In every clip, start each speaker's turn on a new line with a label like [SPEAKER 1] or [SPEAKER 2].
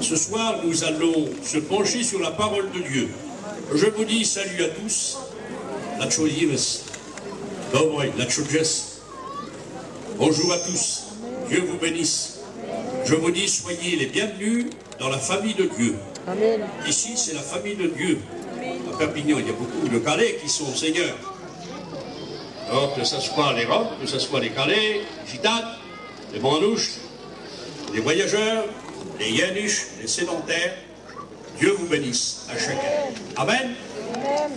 [SPEAKER 1] Ce soir, nous allons se pencher sur la parole de Dieu. Je vous dis salut à tous. Bonjour à tous. Dieu vous bénisse. Je vous dis soyez les bienvenus dans la famille de Dieu.
[SPEAKER 2] Amen.
[SPEAKER 1] Ici, c'est la famille de Dieu. À Perpignan, il y a beaucoup de Calais qui sont seigneurs. Alors, que ce soit les Roms, que ce soit les Calais, les Gitanes, les Manouches, les voyageurs, les Yaniches, les sédentaires, Dieu vous bénisse à chacun. Amen.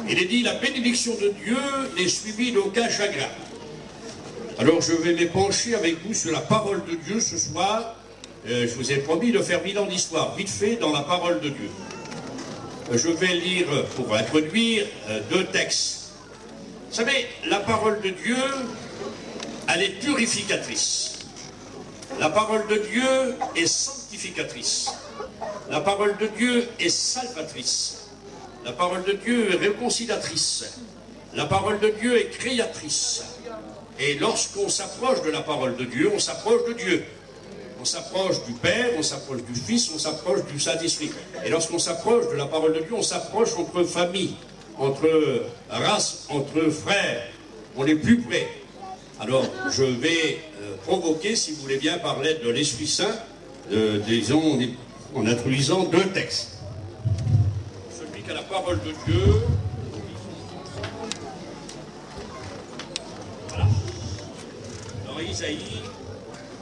[SPEAKER 1] Il est dit, la bénédiction de Dieu n'est suivie d'aucun chagrin. Alors je vais m'épancher avec vous sur la parole de Dieu ce soir. Je vous ai promis de faire 1000 ans d'histoire, vite fait, dans la parole de Dieu. Je vais lire, pour introduire, 2 textes. Vous savez, la parole de Dieu, elle est purificatrice. La parole de Dieu est sanctificatrice. La parole de Dieu est salvatrice. La parole de Dieu est réconciliatrice. La parole de Dieu est créatrice. Et lorsqu'on s'approche de la parole de Dieu, on s'approche de Dieu. On s'approche du Père, on s'approche du Fils, on s'approche du Saint-Esprit. Et lorsqu'on s'approche de la parole de Dieu, on s'approche entre familles, entre races, entre frères. On est plus près. Alors, je vais provoquer, si vous voulez bien, par l'aide de l'Esprit Saint, disons, en introduisant 2 textes. Celui qui a la parole de Dieu. Voilà. Dans Isaïe,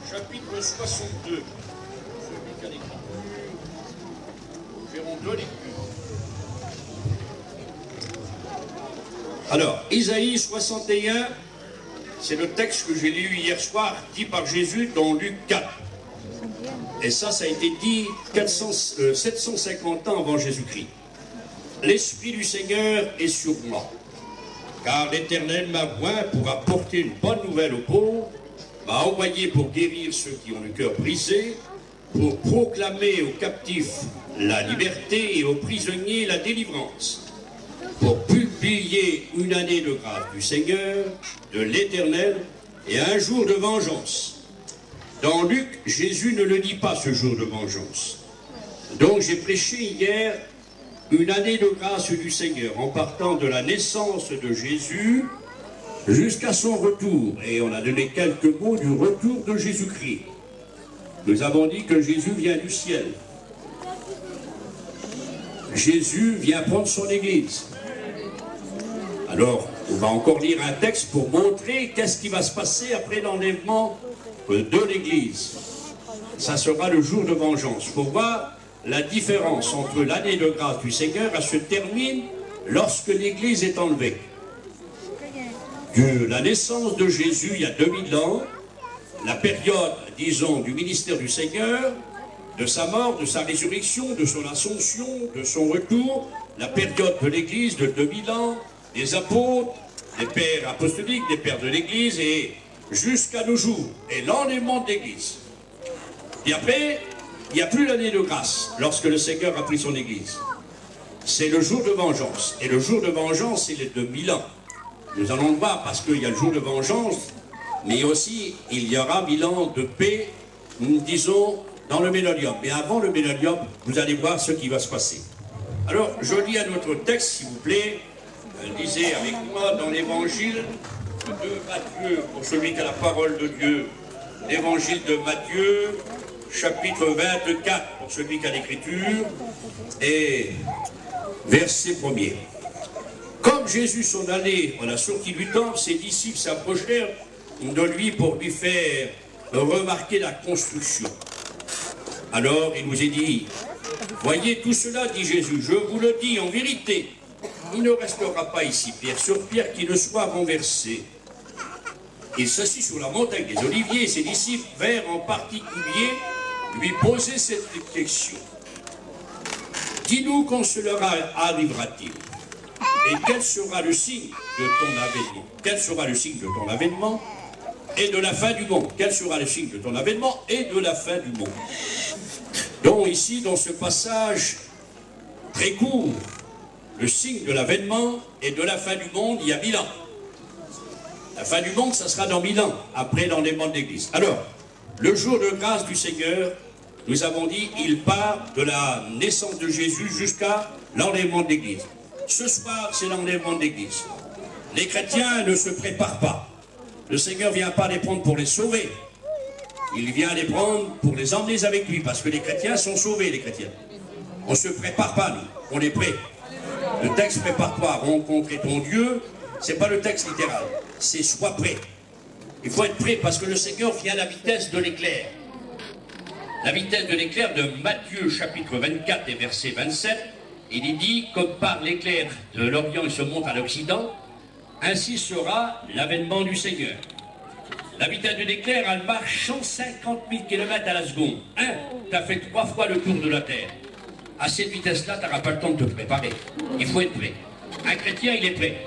[SPEAKER 1] chapitre 62. Celui qui a l'écriture. Nous verrons 2 lectures. Alors, Isaïe 61. C'est le texte que j'ai lu hier soir, dit par Jésus dans Luc 4. Et ça a été dit 750 ans avant Jésus-Christ. L'Esprit du Seigneur est sur moi, car l'Éternel m'a oint pour apporter une bonne nouvelle aux pauvres, m'a envoyé pour guérir ceux qui ont le cœur brisé, pour proclamer aux captifs la liberté et aux prisonniers la délivrance, pour publier une année de grâce du Seigneur, de l'Éternel, et un jour de vengeance. Dans Luc, Jésus ne le dit pas, ce jour de vengeance. Donc j'ai prêché hier une année de grâce du Seigneur, en partant de la naissance de Jésus jusqu'à son retour. Et on a donné quelques mots du retour de Jésus-Christ. Nous avons dit que Jésus vient du ciel. Jésus vient prendre son Église. Alors, on va encore lire un texte pour montrer qu'est-ce qui va se passer après l'enlèvement de l'Église. Ça sera le jour de vengeance. Il faut voir la différence entre l'année de grâce du Seigneur, elle se termine lorsque l'Église est enlevée. De la naissance de Jésus, il y a 2000 ans, la période, disons, du ministère du Seigneur, de sa mort, de sa résurrection, de son ascension, de son retour, la période de l'Église de 2000 ans, des apôtres, des pères apostoliques, des pères de l'Église, et jusqu'à nos jours, et l'enlèvement de l'Église. Et après, il n'y a plus l'année de grâce, lorsque le Seigneur a pris son Église. C'est le jour de vengeance, et le jour de vengeance, c'est les 2000 ans. Nous allons le voir, parce qu'il y a le jour de vengeance, mais aussi, il y aura 1000 ans de paix, nous disons, dans le millénium. Mais avant le millénium, vous allez voir ce qui va se passer. Alors, je lis un autre texte, s'il vous plaît. Lisez avec moi dans l'évangile de Matthieu, pour celui qui a la parole de Dieu. L'évangile de Matthieu, chapitre 24, pour celui qui a l'écriture, et verset 1er. Comme Jésus s'en allait à la sortie du temple, ses disciples s'approchèrent de lui pour lui faire remarquer la construction. Alors il nous est dit, voyez tout cela, dit Jésus, je vous le dis en vérité, il ne restera pas ici pierre sur pierre qui ne soit renversé. Il s'assit sur la montagne des Oliviers et ses disciples vinrent en particulier lui poser cette question. Dis-nous quand cela arrivera-t-il? Et quel sera le signe de ton avènement? Quel sera le signe de ton avènement et de la fin du monde? Quel sera le signe de ton avènement et de la fin du monde? Donc ici, dans ce passage très court, le signe de l'avènement et de la fin du monde, il y a 1000 ans. La fin du monde, ça sera dans 1000 ans, après l'enlèvement de l'Église. Alors, le jour de grâce du Seigneur, nous avons dit, il part de la naissance de Jésus jusqu'à l'enlèvement de l'Église. Ce soir, c'est l'enlèvement de l'Église. Les chrétiens ne se préparent pas. Le Seigneur ne vient pas les prendre pour les sauver. Il vient les prendre pour les emmener avec lui, parce que les chrétiens sont sauvés, les chrétiens. On ne se prépare pas, nous. On est prêts. Le texte « prépare-toi à rencontrer ton Dieu », ce n'est pas le texte littéral. C'est « sois prêt ». Il faut être prêt, parce que le Seigneur vient à la vitesse de l'éclair. La vitesse de l'éclair de Matthieu chapitre 24 et verset 27, il y dit, comme par l'éclair de l'Orient il se monte à l'Occident, ainsi sera l'avènement du Seigneur. La vitesse de l'éclair, elle marche 150 000 km à la seconde. Tu as fait 3 fois le tour de la Terre. À cette vitesse-là, tu n'auras pas le temps de te préparer. Il faut être prêt. Un chrétien, il est prêt.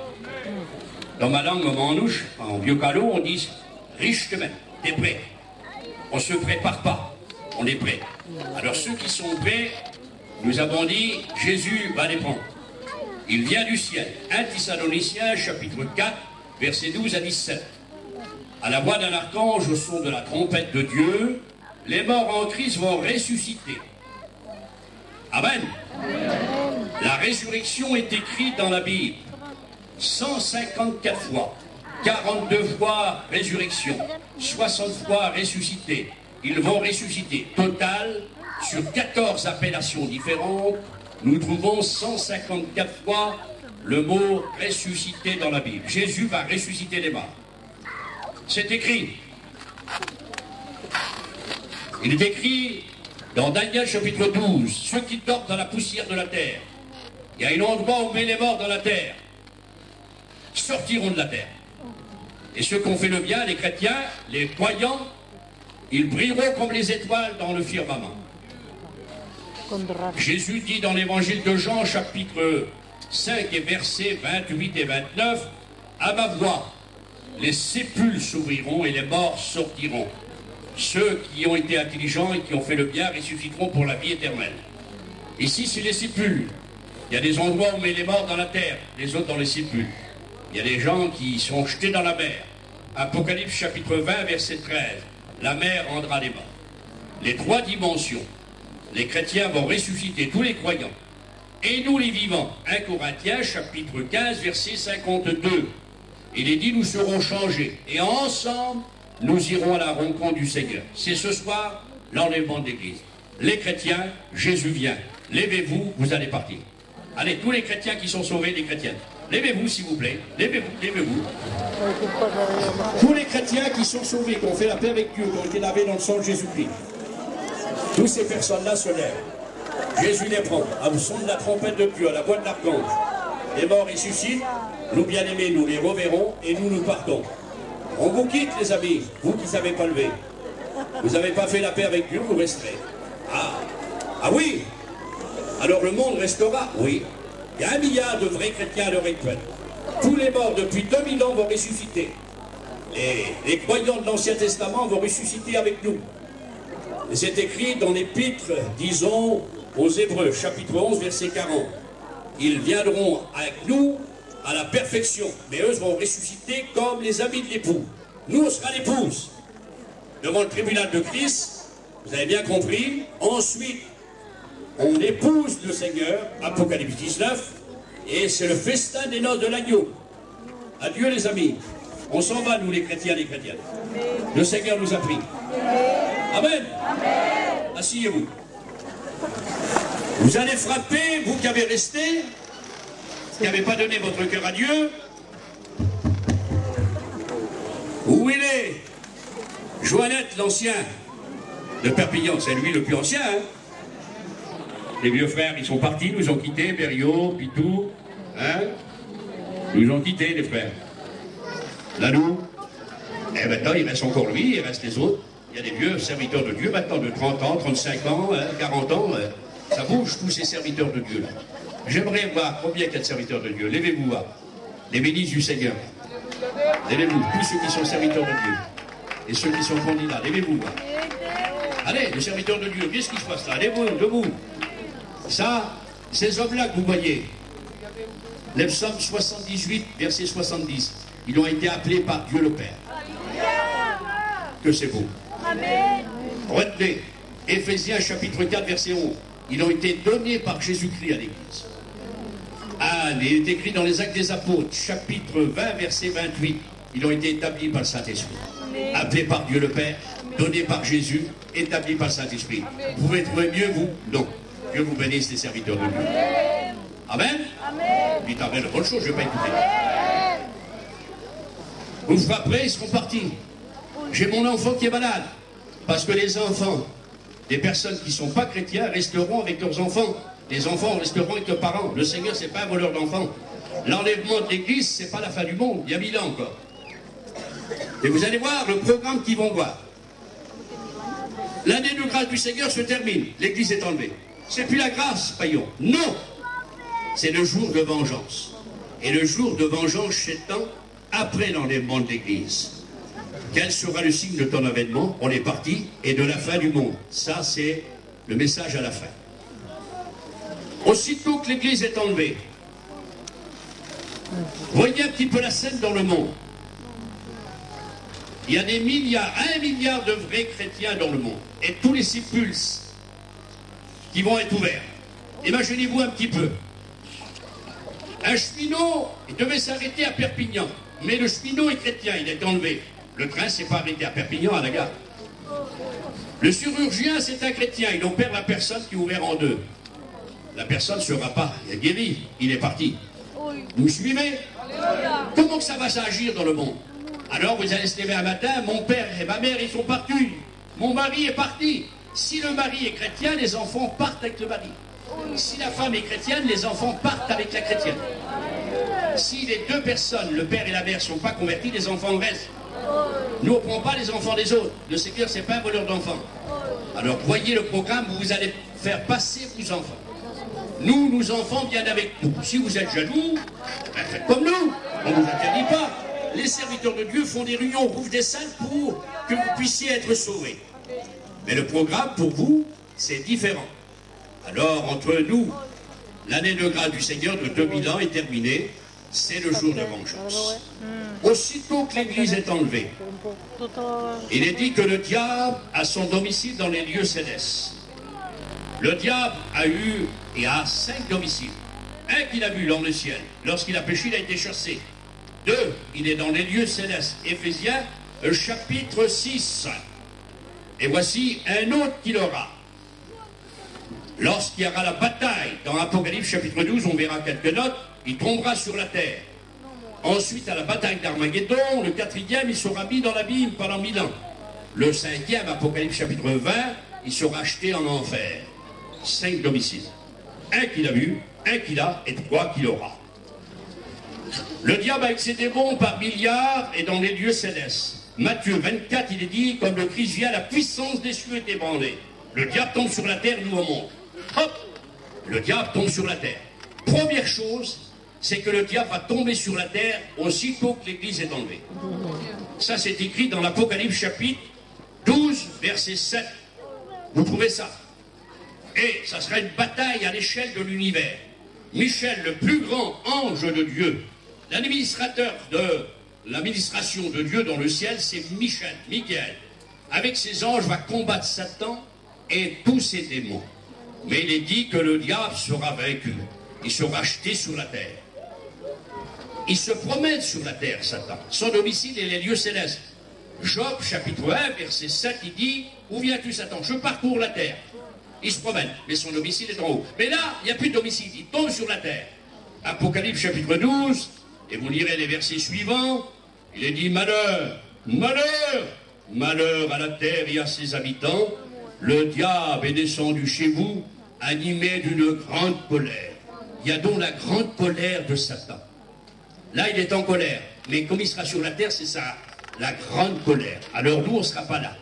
[SPEAKER 1] Dans ma langue, en manouche, en vieux calot, on dit riche demain, t'es prêt. On ne se prépare pas. On est prêt. Alors ceux qui sont prêts, nous avons dit, Jésus va les prendre. Il vient du ciel. 1 Thessaloniciens, chapitre 4, versets 12 à 17. À la voix d'un archange, au son de la trompette de Dieu, les morts en Christ vont ressusciter. Amen. La résurrection est écrite dans la Bible. 154 fois. 42 fois résurrection. 60 fois ressuscité. Ils vont ressusciter. Total, sur 14 appellations différentes, nous trouvons 154 fois le mot ressuscité dans la Bible. Jésus va ressusciter les morts. C'est écrit. Il est écrit dans Daniel chapitre 12, ceux qui dorment dans la poussière de la terre. Il y a un endroit où on met les morts dans la terre. Sortiront de la terre. Et ceux qui ont fait le bien, les chrétiens, les croyants, ils brilleront comme les étoiles dans le firmament. Jésus dit dans l'évangile de Jean, chapitre 5 et versets 28 et 29, « À ma voix, les sépulcres s'ouvriront et les morts sortiront. Ceux qui ont été intelligents et qui ont fait le bien ressusciteront pour la vie éternelle. » Ici, c'est les sépulcres. Il y a des endroits où on met les morts dans la terre, les autres dans les sépulcres. Il y a des gens qui sont jetés dans la mer. Apocalypse chapitre 20, verset 13. La mer rendra les morts. Les 3 dimensions. Les chrétiens vont ressusciter, tous les croyants. Et nous les vivants. 1 Corinthiens chapitre 15, verset 52. Il est dit, nous serons changés. Et ensemble, nous irons à la rencontre du Seigneur. C'est ce soir l'enlèvement de l'Église. Les chrétiens, Jésus vient. Levez-vous, vous allez partir. Allez, tous les chrétiens qui sont sauvés, les chrétiennes. Levez-vous, s'il vous plaît. Levez-vous, levez-vous. Tous les chrétiens qui sont sauvés, qui ont fait la paix avec Dieu, qui ont été lavés dans le sang de Jésus-Christ. Toutes ces personnes-là se lèvent. Jésus les prend, à le son de la trompette de Dieu, à la voix de l'archange. Les morts ressuscitent, nous bien-aimés, nous les reverrons et nous partons. On vous quitte, les amis, vous qui ne savez pas lever. Vous n'avez pas fait la paix avec Dieu, vous resterez. Ah oui. Alors le monde restera, oui. Il y a 1 milliard de vrais chrétiens à l'heure actuelle. Tous les morts depuis 2000 ans vont ressusciter. Les croyants de l'Ancien Testament vont ressusciter avec nous. Et c'est écrit dans l'épître, disons, aux Hébreux, chapitre 11, verset 40. Ils viendront avec nous à la perfection, mais eux vont ressusciter comme les amis de l'époux. Nous, on sera l'épouse. Devant le tribunal de Christ, vous avez bien compris, ensuite, on épouse le Seigneur, Apocalypse 19, et c'est le festin des noces de l'agneau. Adieu les amis. On s'en va, nous les chrétiens, les chrétiennes. Le Seigneur nous a pris. Amen. Asseyez-vous. Vous allez frapper, vous qui avez resté, qui n'avez pas donné votre cœur à Dieu. Où il est? Joannette, l'ancien de Perpignan, c'est lui le plus ancien, hein? Les vieux frères, ils sont partis, nous ont quittés, Berriot, Pitou, hein? Nous ont quittés, les frères. Là, nous, et maintenant, il reste encore lui, il reste les autres. Il y a des vieux serviteurs de Dieu, maintenant, de 30 ans, 35 ans, 40 ans. Ça bouge, tous ces serviteurs de Dieu, là. J'aimerais voir combien il y a de serviteurs de Dieu. Levez-vous, là. Les bénisses du Seigneur. Levez-vous, tous ceux qui sont serviteurs de Dieu. Et ceux qui sont candidats, levez-vous, là. Allez, les serviteurs de Dieu, qu'est-ce qui se passe là? Levez-vous, debout. Ça, ces hommes-là que vous voyez, les psaumes 78, verset 70, ils ont été appelés par Dieu le Père. Que c'est beau. Retenez, Éphésiens chapitre 4, verset 11. Ils ont été donnés par Jésus-Christ à l'Église. Ah, il est écrit dans les Actes des Apôtres, chapitre 20, verset 28. Ils ont été établis par le Saint-Esprit. Appelés par Dieu le Père, donnés par Jésus, établis par le Saint-Esprit. Vous pouvez trouver mieux, vous? Non. Dieu vous bénisse, les serviteurs de Dieu. Amen. Dites Amen, bonne chose, je ne vais pas écouter. Vous frapperez, ils seront partis. J'ai mon enfant qui est malade. Parce que les enfants des personnes qui ne sont pas chrétiens resteront avec leurs enfants. Les enfants resteront avec leurs parents. Le Seigneur, ce n'est pas un voleur d'enfants. L'enlèvement de l'Église, ce n'est pas la fin du monde. Il y a 1000 ans encore. Et vous allez voir le programme qu'ils vont voir. L'année de grâce du Seigneur se termine. L'Église est enlevée. C'est plus la grâce, païen. Non. C'est le jour de vengeance. Et le jour de vengeance s'étend après l'enlèvement de l'Église. Quel sera le signe de ton avènement? On est parti. Et de la fin du monde. Ça, c'est le message à la fin. Aussitôt que l'Église est enlevée, voyez un petit peu la scène dans le monde. Il y a des milliards, 1 milliard de vrais chrétiens dans le monde. Et tous les sépulcres qui vont être ouverts. Imaginez-vous un petit peu. Un cheminot, il devait s'arrêter à Perpignan. Mais le cheminot est chrétien, il est enlevé. Le train ne s'est pas arrêté à Perpignan, à la gare. Le chirurgien, c'est un chrétien. Il opère la personne qui est ouverte en deux. La personne ne sera pas guérie. Il est parti. Vous me suivez? Comment que ça va s'agir dans le monde? Alors vous allez se lever un matin, mon père et ma mère, ils sont partis. Mon mari est parti. Si le mari est chrétien, les enfants partent avec le mari. Si la femme est chrétienne, les enfants partent avec la chrétienne. Si les deux personnes, le père et la mère, ne sont pas convertis, les enfants restent. Nous, on ne prend pas les enfants des autres. Le Seigneur, ce n'est pas un voleur d'enfants. Alors, voyez le programme où vous allez faire passer vos enfants. Nous, nos enfants viennent avec nous. Si vous êtes jaloux, ben faites comme nous. On ne vous interdit pas. Les serviteurs de Dieu font des réunions, ouvrent des salles pour que vous puissiez être sauvés. Mais le programme, pour vous, c'est différent. Alors, entre nous, l'année de grâce du Seigneur de 2000 ans est terminée. C'est le jour de vengeance. Aussitôt que l'Église est enlevée, il est dit que le diable a son domicile dans les lieux célestes. Le diable a eu et a 5 domiciles. Un qu'il a vu dans le ciel. Lorsqu'il a péché, il a été chassé. 2, il est dans les lieux célestes. Éphésiens, chapitre 6. Et voici un autre qu'il aura. Lorsqu'il y aura la bataille, dans Apocalypse chapitre 12, on verra quelques notes, il tombera sur la terre. Ensuite, à la bataille d'Armageddon, le 4e, il sera mis dans l'abîme pendant 1000 ans. Le 5e, Apocalypse chapitre 20, il sera jeté en enfer. 5 domiciles. Un qu'il a vu, un qu'il a et 3 qu'il aura. Le diable avec ses démons par milliards est dans les lieux célestes. Matthieu 24, il est dit, comme le Christ vient, la puissance des cieux est ébranlée. Le diable tombe sur la terre, nous on monte. Hop, le diable tombe sur la terre. Première chose, c'est que le diable va tomber sur la terre aussitôt que l'Église est enlevée. Ça, c'est écrit dans l'Apocalypse chapitre 12, verset 7. Vous trouvez ça? Et ça sera une bataille à l'échelle de l'univers. Michel, le plus grand ange de Dieu, l'administrateur de l'administration de Dieu dans le ciel, c'est Michael. Avec ses anges, va combattre Satan et tous ses démons. Mais il est dit que le diable sera vaincu. Il sera jeté sur la terre. Il se promène sur la terre, Satan. Son domicile est les lieux célestes. Job, chapitre 1, verset 7, il dit, où viens-tu, Satan? Je parcours la terre. Il se promène, mais son domicile est en haut. Mais là, il n'y a plus de domicile, il tombe sur la terre. Apocalypse, chapitre 12, et vous lirez les versets suivants, il est dit, malheur, malheur, malheur à la terre et à ses habitants, le diable est descendu chez vous, animé d'une grande colère. Il y a donc la grande colère de Satan. Là, il est en colère, mais comme il sera sur la terre, c'est ça, la grande colère. Alors nous, on ne sera pas là.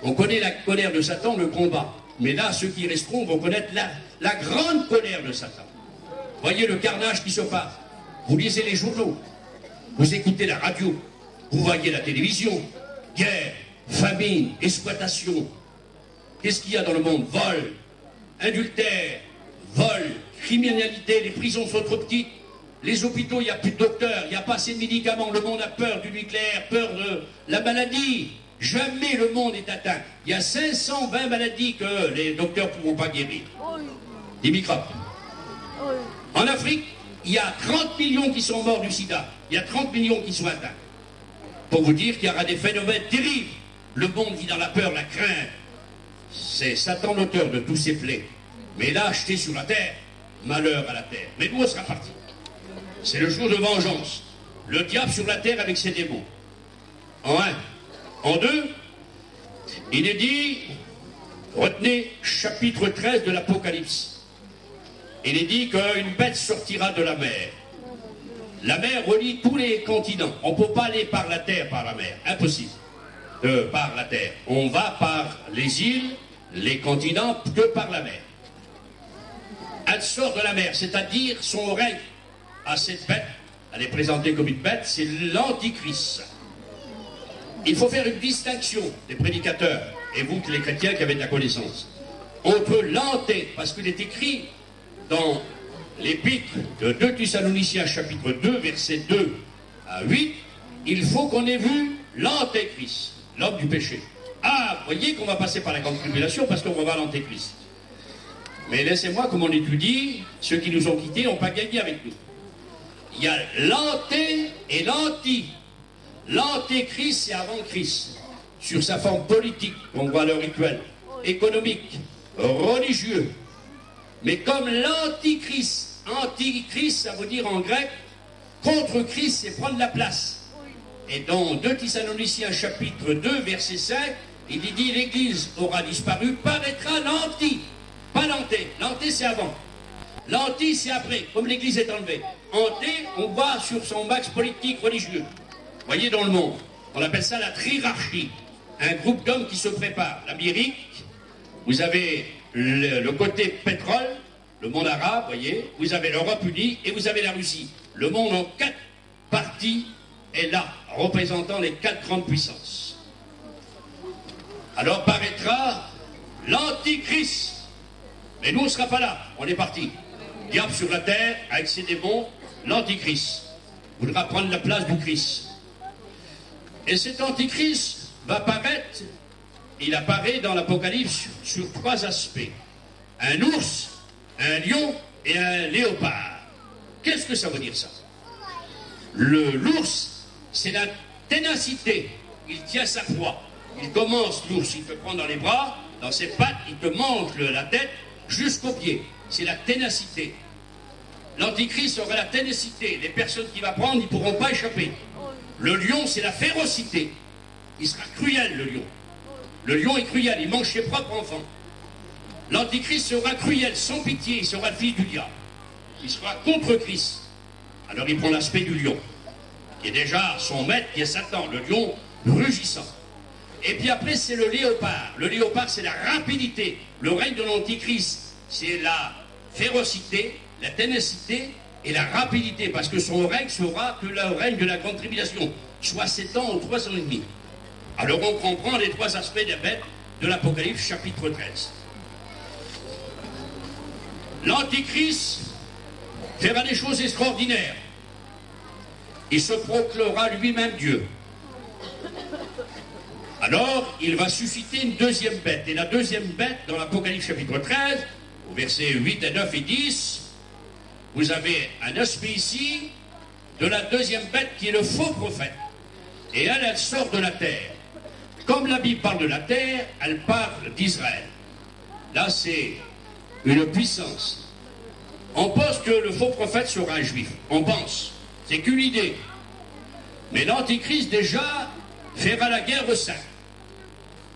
[SPEAKER 1] On connaît la colère de Satan, le combat. Mais là, ceux qui resteront vont connaître la grande colère de Satan. Voyez le carnage qui se passe. Vous lisez les journaux, vous écoutez la radio, vous voyez la télévision. Guerre, famine, exploitation. Qu'est-ce qu'il y a dans le monde? Vol, adultère, vol, criminalité, les prisons sont trop petites. Les hôpitaux, il n'y a plus de docteurs, il n'y a pas assez de médicaments. Le monde a peur du nucléaire, peur de la maladie, Jamais le monde est atteint. Il y a 520 maladies que les docteurs ne pourront pas guérir. Des microbes. En Afrique, il y a 30 millions qui sont morts du sida. Il y a 30 millions qui sont atteints. Pour vous dire qu'il y aura des phénomènes terribles. Le monde vit dans la peur, la crainte. C'est Satan l'auteur de tous ces plaies. Mais là, jeté sur la terre, malheur à la terre. Mais nous, on sera parti. C'est le jour de vengeance. Le diable sur la terre avec ses démons. En un. En deux, il est dit, retenez chapitre 13 de l'Apocalypse. Il est dit qu'une bête sortira de la mer. La mer relie tous les continents. On ne peut pas aller par la terre, par la mer. Impossible. Par la terre. On va par les îles, les continents, que par la mer. Elle sort de la mer, c'est-à-dire son règne à cette bête. Elle est présentée comme une bête, c'est l'Antichrist. Il faut faire une distinction des prédicateurs, et vous, les chrétiens qui avez de la connaissance, entre l'anté, parce qu'il est écrit dans l'épître de 2 Thessaloniciens, chapitre 2, versets 2 à 8, il faut qu'on ait vu l'antéchrist, l'homme du péché. Ah, vous voyez qu'on va passer par la grande tribulation parce qu'on va voir l'antéchrist. Mais laissez-moi, comme on étudie, ceux qui nous ont quittés n'ont pas gagné avec nous. Il y a l'anté et l'anti. L'antéchrist, c'est avant Christ, sur sa forme politique, on voit le rituel, économique, religieux. Mais comme l'antichrist, antichrist, ça veut dire en grec, contre Christ, c'est prendre la place. Et dans 2 Thessaloniciens, chapitre 2, verset 5, il dit l'Église aura disparu, paraîtra l'anti, pas l'anté. L'anté, c'est avant. L'anti, c'est après, comme l'Église est enlevée. Anté, on voit sur son max politique, religieux. Voyez dans le monde, on appelle ça la trirarchie. Un groupe d'hommes qui se préparent. L'Amérique, vous avez le côté pétrole, le monde arabe, voyez, vous avez l'Europe unie et vous avez la Russie. Le monde en 4 parties est là, représentant les 4 grandes puissances. Alors paraîtra l'Antichrist. Mais nous, on ne sera pas là, on est parti. Diable sur la terre, avec ses démons, l'Antichrist voudra prendre la place du Christ. Et cet Antichrist va apparaître, il apparaît dans l'Apocalypse sur 3 aspects. Un ours, un lion et un léopard. Qu'est-ce que ça veut dire ça? L'ours, c'est la ténacité. Il tient sa proie. Il commence, l'ours, il te prend dans les bras, dans ses pattes, il te mange la tête jusqu'aux pieds. C'est la ténacité. L'Antichrist aura la ténacité. Les personnes qu'il va prendre, ils ne pourront pas échapper. Le lion, c'est la férocité. Il sera cruel, le lion. Le lion est cruel, il mange ses propres enfants. L'Antichrist sera cruel, sans pitié, il sera le fils du diable. Il sera contre Christ. Alors il prend l'aspect du lion, qui est déjà son maître, qui est Satan, le lion rugissant. Et puis après, c'est le léopard. Le léopard, c'est la rapidité. Le règne de l'Antichrist, c'est la férocité, la ténacité et la rapidité, parce que son règne sera que le règne de la grande tribulation, soit 7 ans ou 3 ans et demi. Alors on comprend les 3 aspects des bêtes de l'Apocalypse chapitre 13. L'Antichrist fera des choses extraordinaires. Il se proclamera lui-même Dieu. Alors, il va susciter une deuxième bête. Et la deuxième bête, dans l'Apocalypse chapitre 13, au verset 8 et 9 et 10, vous avez un aspect ici de la deuxième bête qui est le faux prophète. Et elle sort de la terre. Comme la Bible parle de la terre, elle parle d'Israël. Là, c'est une puissance. On pense que le faux prophète sera un juif. On pense. C'est qu'une idée. Mais l'Antichrist, déjà, fera la guerre aux saints.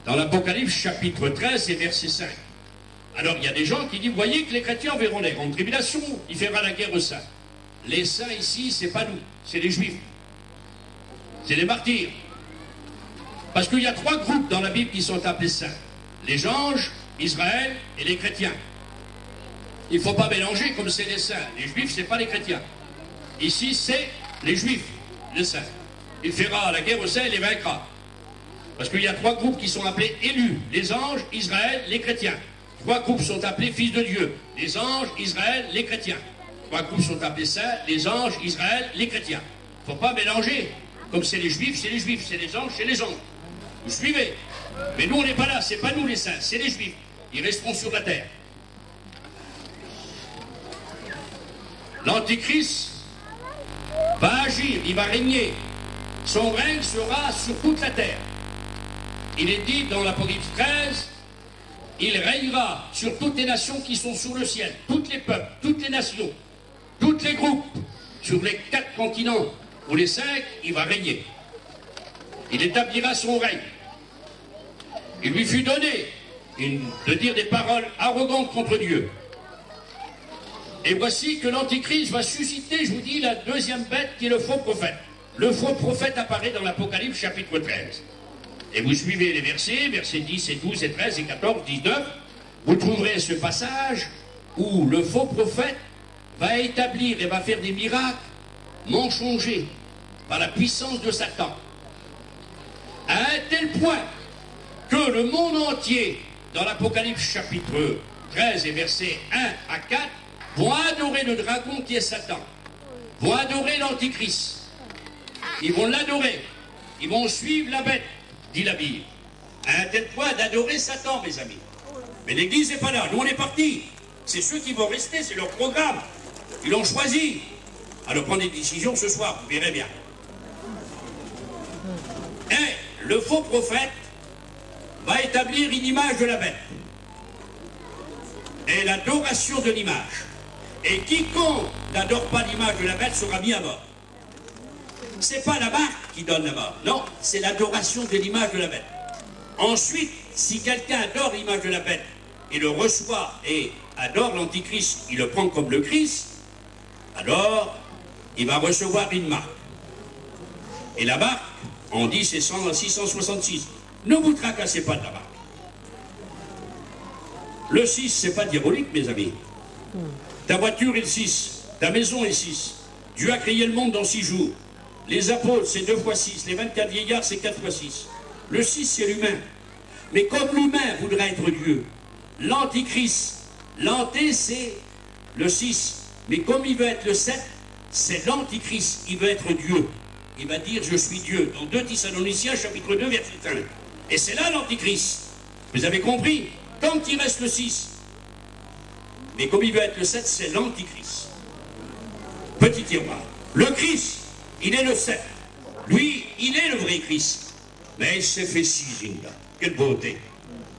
[SPEAKER 1] Dans l'Apocalypse, chapitre 13 et verset 5. Alors, il y a des gens qui disent, vous voyez que les chrétiens verront les grandes tribulations, il fera la guerre aux saints. Les saints ici, c'est pas nous, c'est les juifs. C'est les martyrs. Parce qu'il y a 3 groupes dans la Bible qui sont appelés saints. Les anges, Israël et les chrétiens. Il ne faut pas mélanger comme c'est les saints. Les juifs, c'est pas les chrétiens. Ici, c'est les juifs, les saints. Il fera la guerre aux saints et les vaincra. Parce qu'il y a 3 groupes qui sont appelés élus. Les anges, Israël, les chrétiens. 3 groupes sont appelés fils de Dieu. Les anges, Israël, les chrétiens. 3 groupes sont appelés saints. Les anges, Israël, les chrétiens. Il ne faut pas mélanger. Comme c'est les juifs, c'est les juifs. C'est les anges, c'est les anges. Vous suivez? Mais nous, on n'est pas là, c'est pas nous les saints, c'est les juifs. Ils resteront sur la terre. L'Antichrist va agir, il va régner. Son règne sera sur toute la terre. Il est dit dans l'Apocalypse 13, il régnera sur toutes les nations qui sont sur le ciel, tous les peuples, toutes les nations, tous les groupes, sur les 4 continents ou les 5, il va régner. Il établira son règne. Il lui fut donné de dire des paroles arrogantes contre Dieu. Et voici que l'Antichrist va susciter, je vous dis, la deuxième bête qui est le faux prophète. Le faux prophète apparaît dans l'Apocalypse chapitre 13. Et vous suivez les versets 10 et 12 et 13 et 14, 19, vous trouverez ce passage où le faux prophète va établir et va faire des miracles mensongers par la puissance de Satan. À un tel point que le monde entier, dans l'Apocalypse chapitre 13 et versets 1 à 4, vont adorer le dragon qui est Satan, vont adorer l'Antichrist, ils vont l'adorer, ils vont suivre la bête, dit la Bible, à un tel point d'adorer Satan, mes amis. Mais l'Église n'est pas là, nous on est partis, c'est ceux qui vont rester, c'est leur programme, ils l'ont choisi. Alors prendre des décisions ce soir, vous verrez bien. Et le faux prophète va établir une image de la bête et l'adoration de l'image. Et quiconque n'adore pas l'image de la bête sera mis à mort. C'est pas la marque qui donne la mort, non, c'est l'adoration de l'image de la bête. Ensuite, si quelqu'un adore l'image de la bête et le reçoit et adore l'Antichrist, il le prend comme le Christ, alors il va recevoir une marque. Et la marque, on dit c'est 666. Ne vous tracassez pas de la marque. Le 6, c'est pas diabolique, mes amis. Ta voiture est le 6, ta maison est 6. Dieu a créé le monde dans 6 jours. Les apôtres, c'est 2 fois 6. Les 24 vieillards, c'est 4 fois 6. Le 6, c'est l'humain. Mais comme l'humain voudrait être Dieu, l'Antichrist, l'anté, c'est le 6. Mais comme il veut être le 7, c'est l'Antichrist. Il veut être Dieu. Il va dire, je suis Dieu. Dans 2 Thessaloniciens, chapitre 2, verset 1. Et c'est là l'Antichrist. Vous avez compris? Tant qu'il reste le 6. Mais comme il veut être le 7, c'est l'Antichrist. Petit tiroir. Le Christ, il est le 7. Lui, il est le vrai Christ. Mais il s'est fait 6, Inga. Quelle beauté.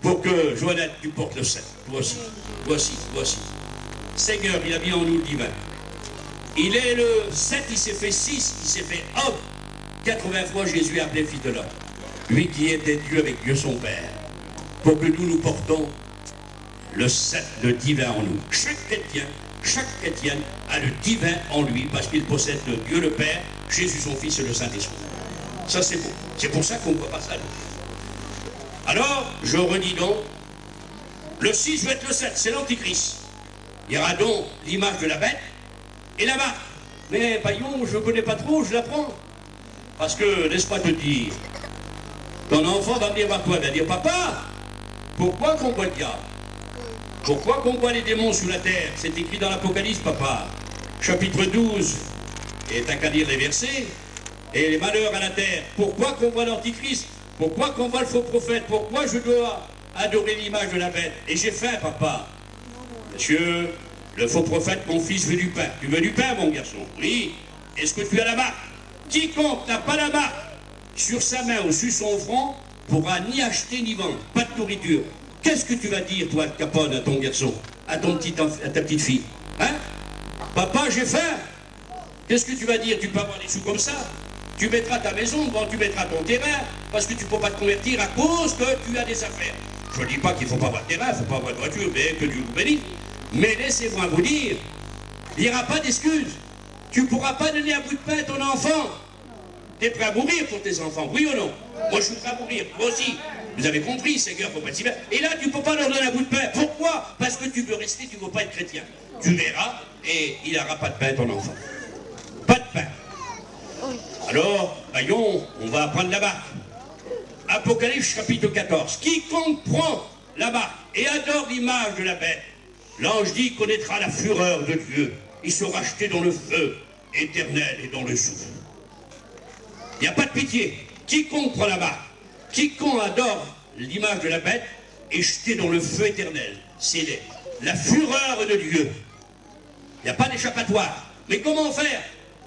[SPEAKER 1] Pour que, Joannette, tu portes le 7. Toi aussi, toi aussi, toi aussi. Seigneur, il a mis en nous le divin. Il est le 7, il s'est fait 6, il s'est fait homme. 80 fois Jésus a appelé fils de l'homme. Lui qui était Dieu avec Dieu son Père. Pour que nous portons le 7, le divin en nous. Chaque chrétien a le divin en lui parce qu'il possède Dieu le Père, Jésus son Fils et le Saint-Esprit. Ça c'est beau. C'est pour ça qu'on ne voit pas ça. Alors, je redis donc, le 6 va être le 7, c'est l'Antichrist. Il y aura donc l'image de la bête et la marque. Mais Paillon, je ne connais pas trop, je la prends. Parce que, laisse pas te dire, ton enfant va venir voir toi, il va dire, papa, pourquoi qu'on voit le diable? Pourquoi qu'on voit les démons sur la terre? C'est écrit dans l'Apocalypse, papa. Chapitre 12, et t'as qu'à lire les versets, et les malheurs à la terre. Pourquoi qu'on voit l'Antichrist? Pourquoi qu'on voit le faux prophète? Pourquoi je dois adorer l'image de la bête? Et j'ai faim, papa. Monsieur, le faux prophète, mon fils, veut du pain. Tu veux du pain, mon garçon? Oui. Est-ce que tu as la marque? Quiconque n'a pas la marque sur sa main ou sur son front pourra ni acheter ni vendre. Pas de nourriture. Qu'est-ce que tu vas dire, toi, Capone, à ton garçon, à ta petite fille? Hein? Papa, j'ai faim. Qu'est-ce que tu vas dire? Tu peux avoir des sous comme ça? Tu mettras ta maison, bon, tu mettras ton terrain, parce que tu ne peux pas te convertir à cause que tu as des affaires. Je ne dis pas qu'il ne faut pas avoir de terrain, il ne faut pas avoir de voiture, mais que Dieu vous bénisse. Mais laissez-moi vous dire, il n'y aura pas d'excuses. Tu ne pourras pas donner un bout de pain à ton enfant. Tu es prêt à mourir pour tes enfants, oui ou non? Moi, je suis prêt à mourir, moi aussi. Vous avez compris, Seigneur, faut pas être si bien. Et là, tu ne peux pas leur donner un bout de pain. Pourquoi? Parce que tu veux rester, tu ne veux pas être chrétien. Tu verras, et il n'aura pas de pain, ton enfant. Pas de pain. Alors, voyons, on va prendre la marque. Apocalypse chapitre 14. Quiconque prend la marque et adore l'image de la bête, l'ange dit, connaîtra la fureur de Dieu. Il sera jeté dans le feu éternel et dans le souffle. Il n'y a pas de pitié. Quiconque prend la marque Quiconque adore l'image de la bête est jeté dans le feu éternel. C'est la fureur de Dieu. Il n'y a pas d'échappatoire. Mais comment faire?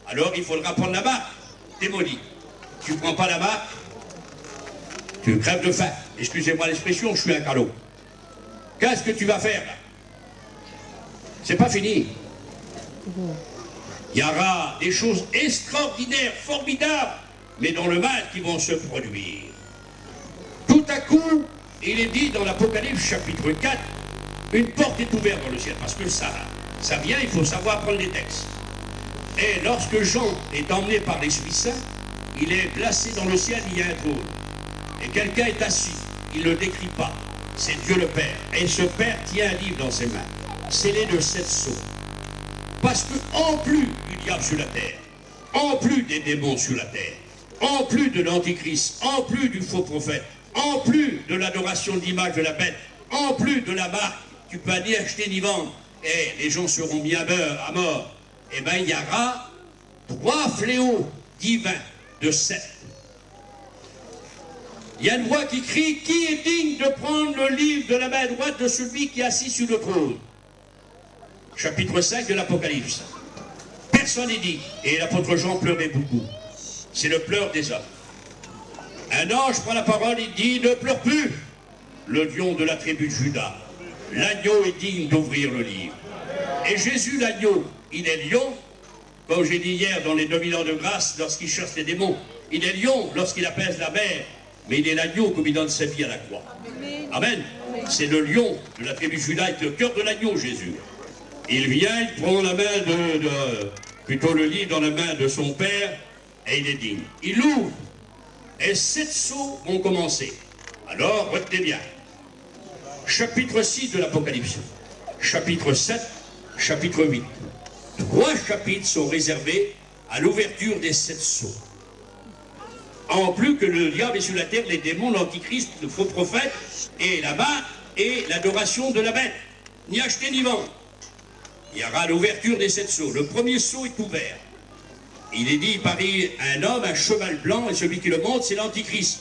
[SPEAKER 1] Alors il faudra prendre la marque. T'es maudit. Tu ne prends pas la marque, tu crèves de faim. Excusez-moi l'expression, je suis un calot. Qu'est-ce que tu vas faire là? C'est pas fini. Il y aura des choses extraordinaires, formidables, mais dans le mal qui vont se produire. Tout à coup, il est dit dans l'Apocalypse chapitre 4, une porte est ouverte dans le ciel, parce que ça vient, il faut savoir prendre les textes. Et lorsque Jean est emmené par l'Esprit Saint, il est placé dans le ciel, il y a un trône. Et quelqu'un est assis, il ne le décrit pas, c'est Dieu le Père. Et ce Père tient un livre dans ses mains, scellé de 7 sceaux. Parce que en plus du diable sur la terre, en plus des démons sur la terre, en plus de l'antichrist, en plus du faux prophète, en plus de l'adoration de l'image de la bête, en plus de la marque, tu peux ni acheter ni vendre, et les gens seront mis à mort, et bien il y aura 3 fléaux divins de 7. Il y a une voix qui crie, qui est digne de prendre le livre de la main droite de celui qui est assis sur le trône? Chapitre 5 de l'Apocalypse. Personne n'est dit. Et l'apôtre Jean pleurait beaucoup. C'est le pleur des hommes. Un ange prend la parole et dit, ne pleure plus. Le lion de la tribu de Juda. L'agneau est digne d'ouvrir le livre. Et Jésus, l'agneau, il est lion, comme j'ai dit hier dans les 2000 ans de grâce, lorsqu'il cherche les démons. Il est lion lorsqu'il apaise la mer, mais il est l'agneau comme il donne sa vie à la croix. Amen. C'est le lion de la tribu de Juda avec le cœur de l'agneau, Jésus. Il vient, il prend la main plutôt le livre dans la main de son père, et il est digne. Il l'ouvre, et 7 sceaux vont commencer. Alors, retenez bien. Chapitre 6 de l'Apocalypse, chapitre 7, chapitre 8. 3 chapitres sont réservés à l'ouverture des 7 sceaux. En plus que le diable est sur la terre, les démons, l'antichrist, le faux prophète, et là-bas, et l'adoration de la bête. Ni acheter ni vendre. Il y aura l'ouverture des 7 sceaux. Le premier sceau est ouvert. Il est dit, il parie un homme, un cheval blanc, et celui qui le monte, c'est l'antichrist.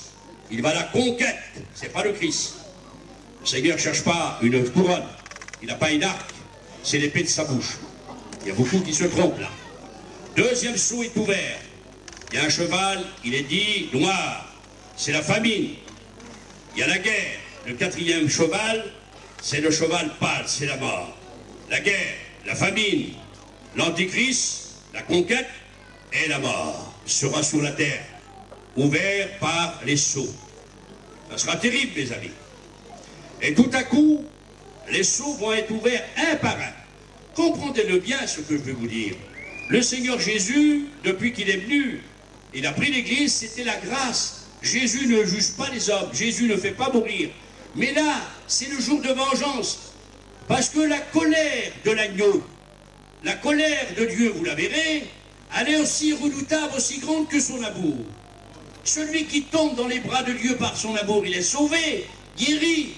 [SPEAKER 1] Il va à la conquête, c'est pas le Christ. Le Seigneur ne cherche pas une couronne, il n'a pas une arc, c'est l'épée de sa bouche. Il y a beaucoup qui se trompent là. Deuxième sceau est ouvert. Il y a un cheval, il est dit noir, c'est la famine. Il y a la guerre. Le 4e cheval, c'est le cheval pâle, c'est la mort. La guerre, la famine, l'antichrist, la conquête et la mort sera sur la terre, ouvert par les sceaux. Ça sera terrible, mes amis. Et tout à coup, les sceaux vont être ouverts un par un. Comprenez-le bien ce que je vais vous dire. Le Seigneur Jésus, depuis qu'il est venu, il a pris l'Église, c'était la grâce. Jésus ne juge pas les hommes, Jésus ne fait pas mourir. Mais là, c'est le jour de vengeance. Parce que la colère de l'agneau, la colère de Dieu, vous la verrez, elle est aussi redoutable, aussi grande que son amour. Celui qui tombe dans les bras de Dieu par son amour, il est sauvé, guéri.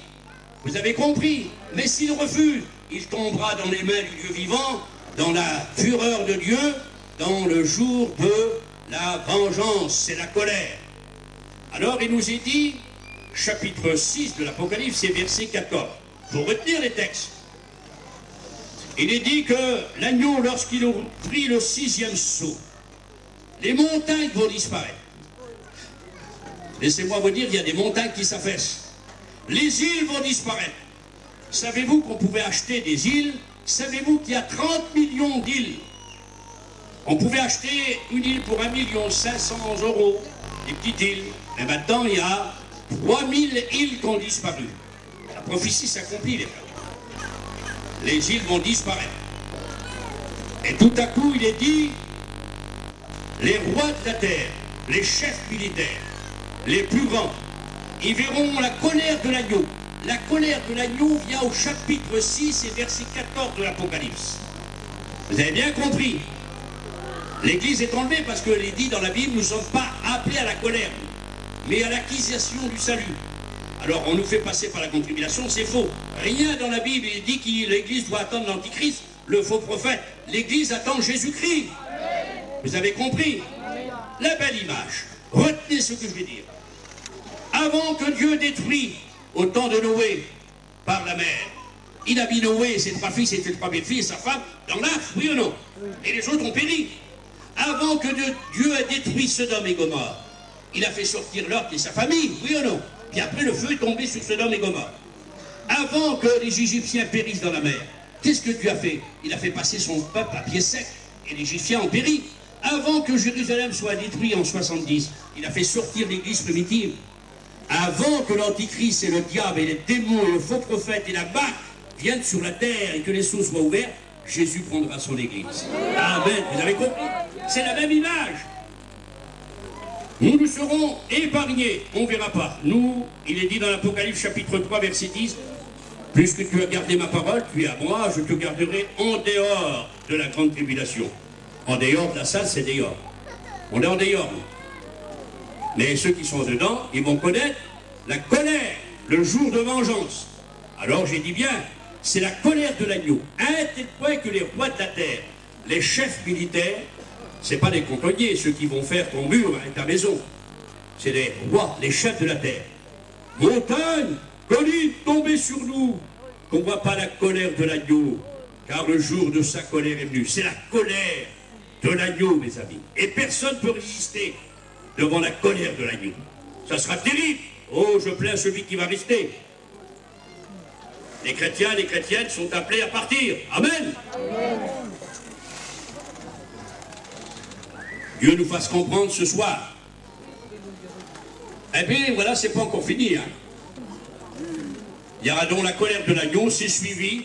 [SPEAKER 1] Vous avez compris? Mais s'il refuse, il tombera dans les mains du Dieu vivant, dans la fureur de Dieu, dans le jour de la vengeance, c'est la colère. Alors il nous est dit, chapitre 6 de l'Apocalypse, c'est verset 14. Il faut retenir les textes. Il est dit que l'agneau, lorsqu'il ouvrit le 6e sceau, les montagnes vont disparaître. Laissez-moi vous dire, il y a des montagnes qui s'affaissent. Les îles vont disparaître. Savez-vous qu'on pouvait acheter des îles? Savez-vous qu'il y a 30 millions d'îles? On pouvait acheter une île pour 1,5 million d'euros, des petites îles. Et maintenant, il y a 3000 îles qui ont disparu. La prophétie s'accomplit, les frères. Les îles vont disparaître. Et tout à coup, il est dit, les rois de la terre, les chefs militaires, les plus grands, ils verront la colère de l'agneau. La colère de l'agneau vient au chapitre 6 et verset 14 de l'Apocalypse. Vous avez bien compris. L'Église est enlevée parce que est dit dans la Bible, nous ne sommes pas appelés à la colère, mais à l'acquisition du salut. Alors on nous fait passer par la contribulation, c'est faux. Rien dans la Bible, il dit que l'Église doit attendre l'Antichrist, le faux prophète. L'Église attend Jésus-Christ. Vous avez compris? La belle image. Retenez ce que je vais dire. Avant que Dieu détruit au temps de Noé par la mer, il a mis Noé et ses 3 fils et ses 3 belles-filles et sa femme dans l'arche, oui ou non? Et les autres ont péri. Avant que Dieu ait détruit Sodome et Gomorrhe, il a fait sortir Lot et sa famille, oui ou non? Puis après le feu est tombé sur Sodome et Gomorrhe. Avant que les Égyptiens périssent dans la mer, qu'est-ce que Dieu a fait? Il a fait passer son peuple à pied sec, et les Égyptiens ont péri. Avant que Jérusalem soit détruit en 70, il a fait sortir l'église primitive. Avant que l'antichrist et le diable et les démons et le faux prophète et la barque viennent sur la terre et que les cieux soient ouverts, Jésus prendra son église. Amen. Vous avez compris? C'est la même image. Nous nous serons épargnés. On ne verra pas. Nous, il est dit dans l'Apocalypse chapitre 3 verset 10, puisque tu as gardé ma parole, tu es à moi, je te garderai en dehors de la grande tribulation. En dehors de la salle, c'est dehors. On est en dehors. Mais ceux qui sont dedans, ils vont connaître la colère, le jour de vengeance. Alors j'ai dit bien, c'est la colère de l'agneau. À un tel point que les rois de la terre, les chefs militaires, c'est pas des cantonniers, ceux qui vont faire ton mur et ta maison. C'est les rois, les chefs de la terre. Montagne, colline, tombez sur nous, qu'on ne voit pas la colère de l'agneau, car le jour de sa colère est venu. C'est la colère de l'agneau, mes amis. Et personne ne peut résister devant la colère de l'agneau. Ça sera terrible. Oh, je plains celui qui va rester. Les chrétiens, les chrétiennes sont appelés à partir. Amen. Amen. Dieu nous fasse comprendre ce soir. Eh bien, voilà, c'est pas encore fini. Hein. Il y aura donc la colère de l'agneau, c'est suivi.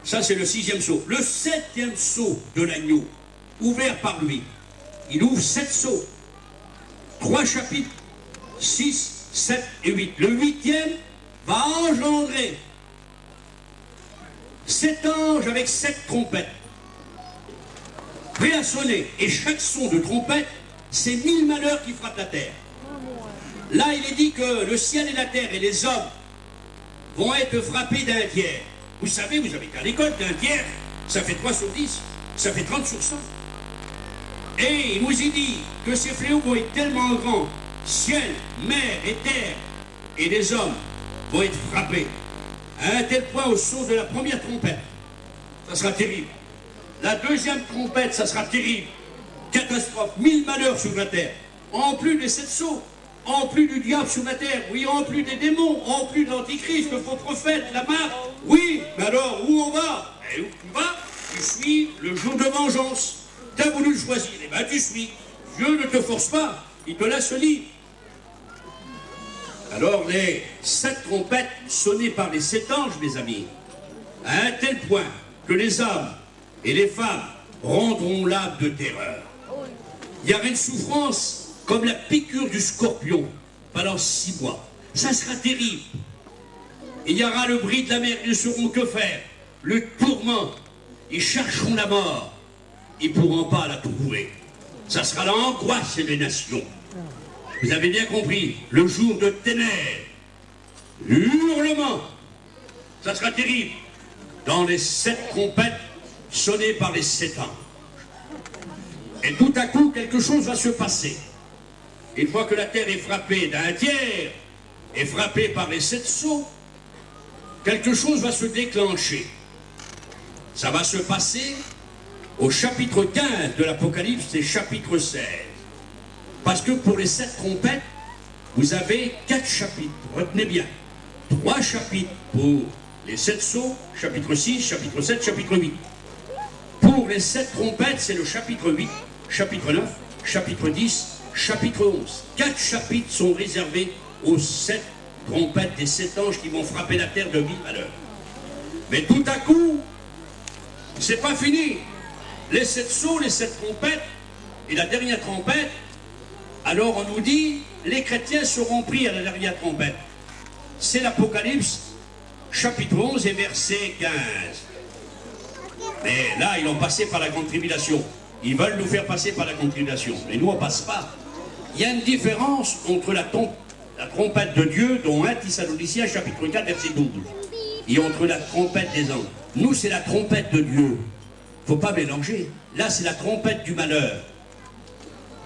[SPEAKER 1] Ça, c'est le 6e sceau. Le 7e sceau de l'agneau, ouvert par lui. Il ouvre 7 sceaux. 3 chapitres, 6, 7 et 8. Le 8e va engendrer 7 anges avec 7 trompettes. Prêt à sonner. Et chaque son de trompette, c'est 1000 malheurs qui frappent la terre. Là, il est dit que le ciel et la terre et les hommes vont être frappés d'un tiers. Vous savez, vous avez qu'à l'école, d'un tiers, ça fait 3 sur 10, ça fait 30 sur 100. Et il nous y dit que ces fléaux vont être tellement grands, ciel, mer et terre, et les hommes vont être frappés, à un tel point au son de la première trompette. Ça sera terrible. La deuxième trompette, ça sera terrible. Catastrophe, 1000 malheurs sur la terre. En plus des 7 sceaux, en plus du diable sur la terre, oui, en plus des démons, en plus de l'antichrist, le faux prophète, la marque. Oui, mais alors, où on va? Et où tu vas? Tu suis le jour de vengeance. Tu as voulu le choisir, et bien tu suis. Dieu ne te force pas, il te laisse libre. Alors les 7 trompettes sonnées par les 7 anges, mes amis, à un tel point que les hommes et les femmes rendront l'âme de terreur. Il y aura une souffrance comme la piqûre du scorpion pendant 6 mois. Ça sera terrible. Il y aura le bruit de la mer, ils ne sauront que faire. Le tourment, ils chercheront la mort. Ils ne pourront pas la trouver. Ça sera l'angoisse des nations. Vous avez bien compris, le jour de ténèbres, hurlement, ça sera terrible. Dans les 7 trompettes sonnées par les 7 anges. Et tout à coup, quelque chose va se passer. Une fois que la terre est frappée d'un tiers, est frappée par les 7 sceaux, quelque chose va se déclencher. Ça va se passer au chapitre 15 de l'Apocalypse et chapitre 16. Parce que pour les 7 trompettes, vous avez 4 chapitres. Retenez bien. 3 chapitres pour les 7 sceaux, chapitre 6, chapitre 7, chapitre 8. Pour les 7 trompettes, c'est le chapitre 8, chapitre 9, chapitre 10, chapitre 11. 4 chapitres sont réservés aux 7 trompettes des 7 anges qui vont frapper la terre de 1000 malheurs. Mais tout à coup, c'est pas fini. Les 7 sceaux, les 7 trompettes, et la dernière trompette, alors on nous dit, les chrétiens seront pris à la dernière trompette. C'est l'Apocalypse, chapitre 11 et verset 15. Mais là, ils ont passé par la grande tribulation. Ils veulent nous faire passer par la grande tribulation. Mais nous, on ne passe pas. Il y a une différence entre la trompette de Dieu, dont 1 Thessaloniciens, chapitre 4, verset 12, et entre la trompette des anges. Nous, c'est la trompette de Dieu. Il ne faut pas mélanger. Là, c'est la trompette du malheur.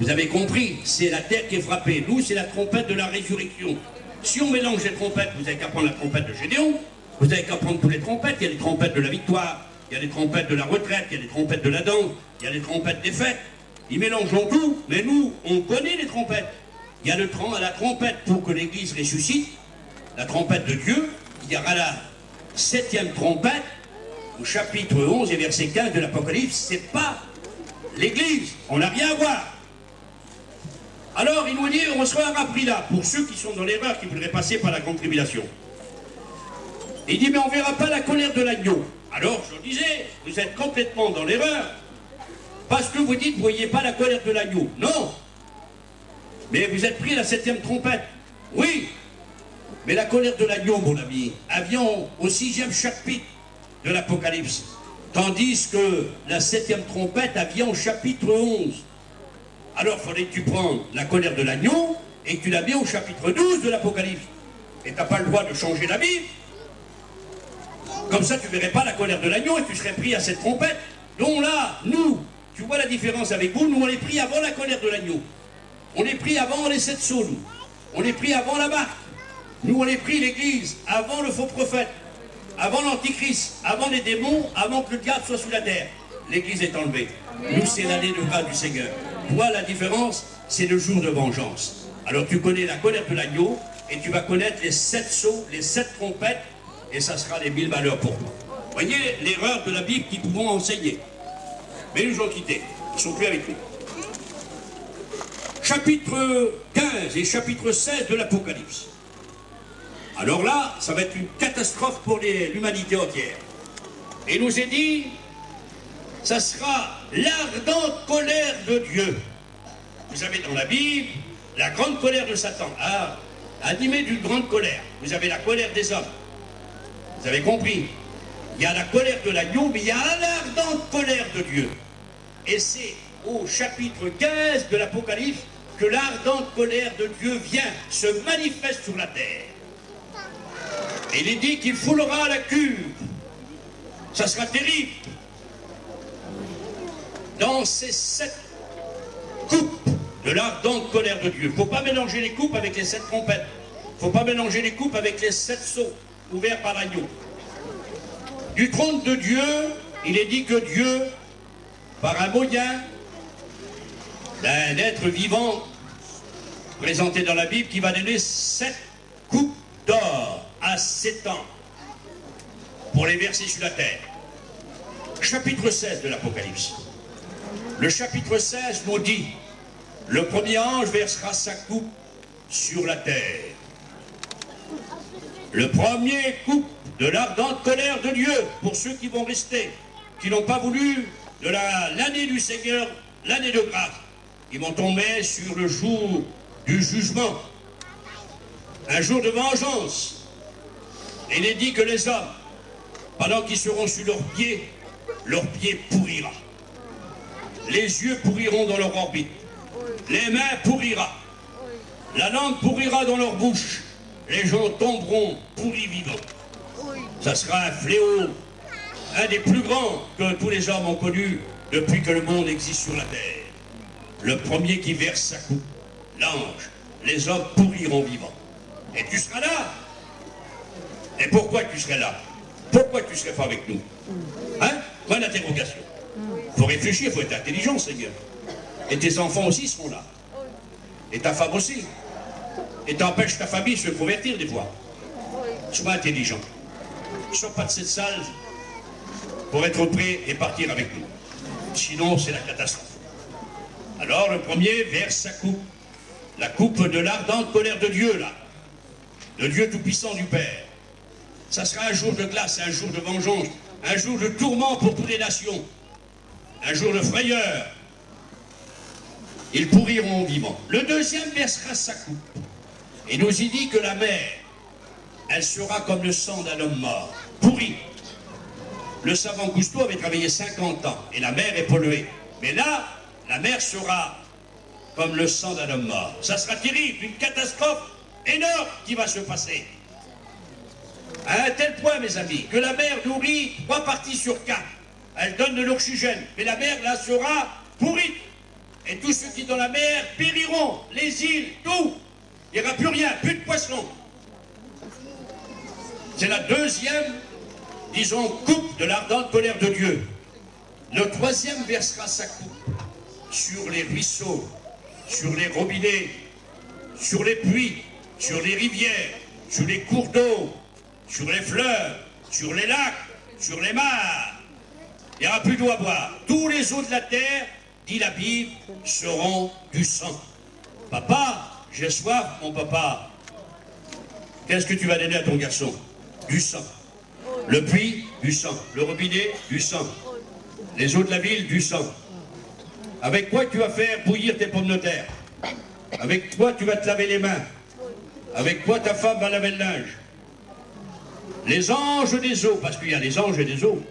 [SPEAKER 1] Vous avez compris, c'est la terre qui est frappée. Nous, c'est la trompette de la résurrection. Si on mélange les trompettes, vous n'avez qu'à prendre la trompette de Gédéon, vous n'avez qu'à prendre toutes les trompettes, il y a les trompettes de la victoire, il y a les trompettes de la retraite, il y a les trompettes de la danse, il y a les trompettes des fêtes. Ils mélangent tout, mais nous, on connaît les trompettes. Il y a la trompette pour que l'Église ressuscite, la trompette de Dieu. Il y aura la 7e trompette, au chapitre 11 et verset 15 de l'Apocalypse. C'est pas l'Église, on n'a rien à voir. Alors, il nous dit, on sera appris là, pour ceux qui sont dans l'erreur, qui voudraient passer par la grande tribulation. Il dit, mais on ne verra pas la colère de l'agneau. Alors, je disais, vous êtes complètement dans l'erreur, parce que vous dites, vous ne voyez pas la colère de l'agneau. Non. Mais vous êtes pris à la 7e trompette. Oui. Mais la colère de l'agneau, mon ami, avions au 6e chapitre de l'Apocalypse. Tandis que la 7e trompette avions au chapitre 11. Alors, il fallait que tu prennes la colère de l'agneau et que tu la mets au chapitre 12 de l'Apocalypse. Et tu n'as pas le droit de changer la Bible. Comme ça, tu ne verrais pas la colère de l'agneau et tu serais pris à cette trompette. Donc là, nous, tu vois la différence avec vous, nous on est pris avant la colère de l'agneau. On est pris avant les 7 sceaux, nous. On est pris avant la marque. Nous on est pris l'Église, avant le faux prophète, avant l'Antichrist, avant les démons, avant que le diable soit sous la terre. L'Église est enlevée. Nous, c'est l'année de grâce du Seigneur. Toi, la différence, c'est le jour de vengeance. Alors tu connais la colère de l'agneau et tu vas connaître les 7 sceaux, les 7 trompettes, et ça sera les 1000 malheurs pour toi. Voyez l'erreur de la Bible qu'ils pouvons enseigner. Mais ils nous ont quittés. Ils ne sont plus avec nous. Chapitre 15 et chapitre 16 de l'Apocalypse. Alors là, ça va être une catastrophe pour l'humanité entière. Et il nous est dit, ça sera l'ardente colère de Dieu. Vous avez dans la Bible la grande colère de Satan. Ah, animé d'une grande colère. Vous avez la colère des hommes. Vous avez compris? Il y a la colère de l'agneau, mais il y a l'ardente colère de Dieu. Et c'est au chapitre 15 de l'Apocalypse que l'ardente colère de Dieu vient, se manifeste sur la terre. Et il est dit qu'il foulera la cure. Ça sera terrible. Dans ces 7 coupes de l'ardente colère de Dieu. Il ne faut pas mélanger les coupes avec les 7 trompettes. Il ne faut pas mélanger les coupes avec les 7 sceaux ouverts par l'agneau. Du trône de Dieu, il est dit que Dieu, par un moyen d'un être vivant présenté dans la Bible, qui va donner 7 coupes d'or à 7 ans pour les verser sur la terre. Chapitre 16 de l'Apocalypse. Le chapitre 16 nous dit, le premier ange versera sa coupe sur la terre. Le premier coupe de l'ardente colère de Dieu pour ceux qui vont rester, qui n'ont pas voulu de l'année du Seigneur, l'année de grâce. Ils vont tomber sur le jour du jugement, un jour de vengeance. Et il est dit que les hommes, pendant qu'ils seront sur leurs pieds pourrira. Les yeux pourriront dans leur orbite. Les mains pourrira. La langue pourrira dans leur bouche. Les gens tomberont pourris vivants. Ça sera un fléau, un des plus grands que tous les hommes ont connu depuis que le monde existe sur la terre. Le premier qui verse sa coupe, l'ange, les hommes pourriront vivants. Et tu seras là. Et pourquoi tu serais là? Pourquoi tu ne serais pas avec nous? Hein? Point d'interrogation. Il faut réfléchir, il faut être intelligent, Seigneur. Et tes enfants aussi seront là. Et ta femme aussi. Et t'empêches ta famille de se convertir des fois. Sois intelligent. Ne sors pas de cette salle pour être prêt et partir avec nous. Sinon, c'est la catastrophe. Alors, le premier verse sa coupe. La coupe de l'ardente colère de Dieu, là. De Dieu Tout-Puissant du Père. Ça sera un jour de glace, un jour de vengeance, un jour de tourment pour toutes les nations, un jour de frayeur. Ils pourriront vivants. Le deuxième versera sa coupe. Et nous y dit que la mer, elle sera comme le sang d'un homme mort, pourri. Le savant Cousteau avait travaillé 50 ans, et la mer est polluée. Mais là, la mer sera comme le sang d'un homme mort. Ça sera terrible, une catastrophe énorme qui va se passer. À un tel point, mes amis, que la mer nourrit 3 parties sur 4. Elle donne de l'oxygène, mais la mer, là, sera pourrie. Et tous ceux qui sont dans la mer périront, les îles, tout. Il n'y aura plus rien, plus de poissons. C'est la deuxième, disons, coupe de l'ardente colère de Dieu. Le troisième versera sa coupe sur les ruisseaux, sur les robinets, sur les puits, sur les rivières, sur les cours d'eau, sur les fleuves, sur les lacs, sur les mares. Il n'y aura plus d'eau à boire. Tous les eaux de la terre, dit la Bible, seront du sang. Papa, j'ai soif, mon papa. Qu'est-ce que tu vas donner à ton garçon? Du sang. Le puits, du sang. Le robinet, du sang. Les eaux de la ville, du sang. Avec quoi tu vas faire bouillir tes pommes de terre? Avec quoi tu vas te laver les mains? Avec quoi ta femme va laver le linge? Les anges des eaux, parce qu'il y a les anges et des eaux.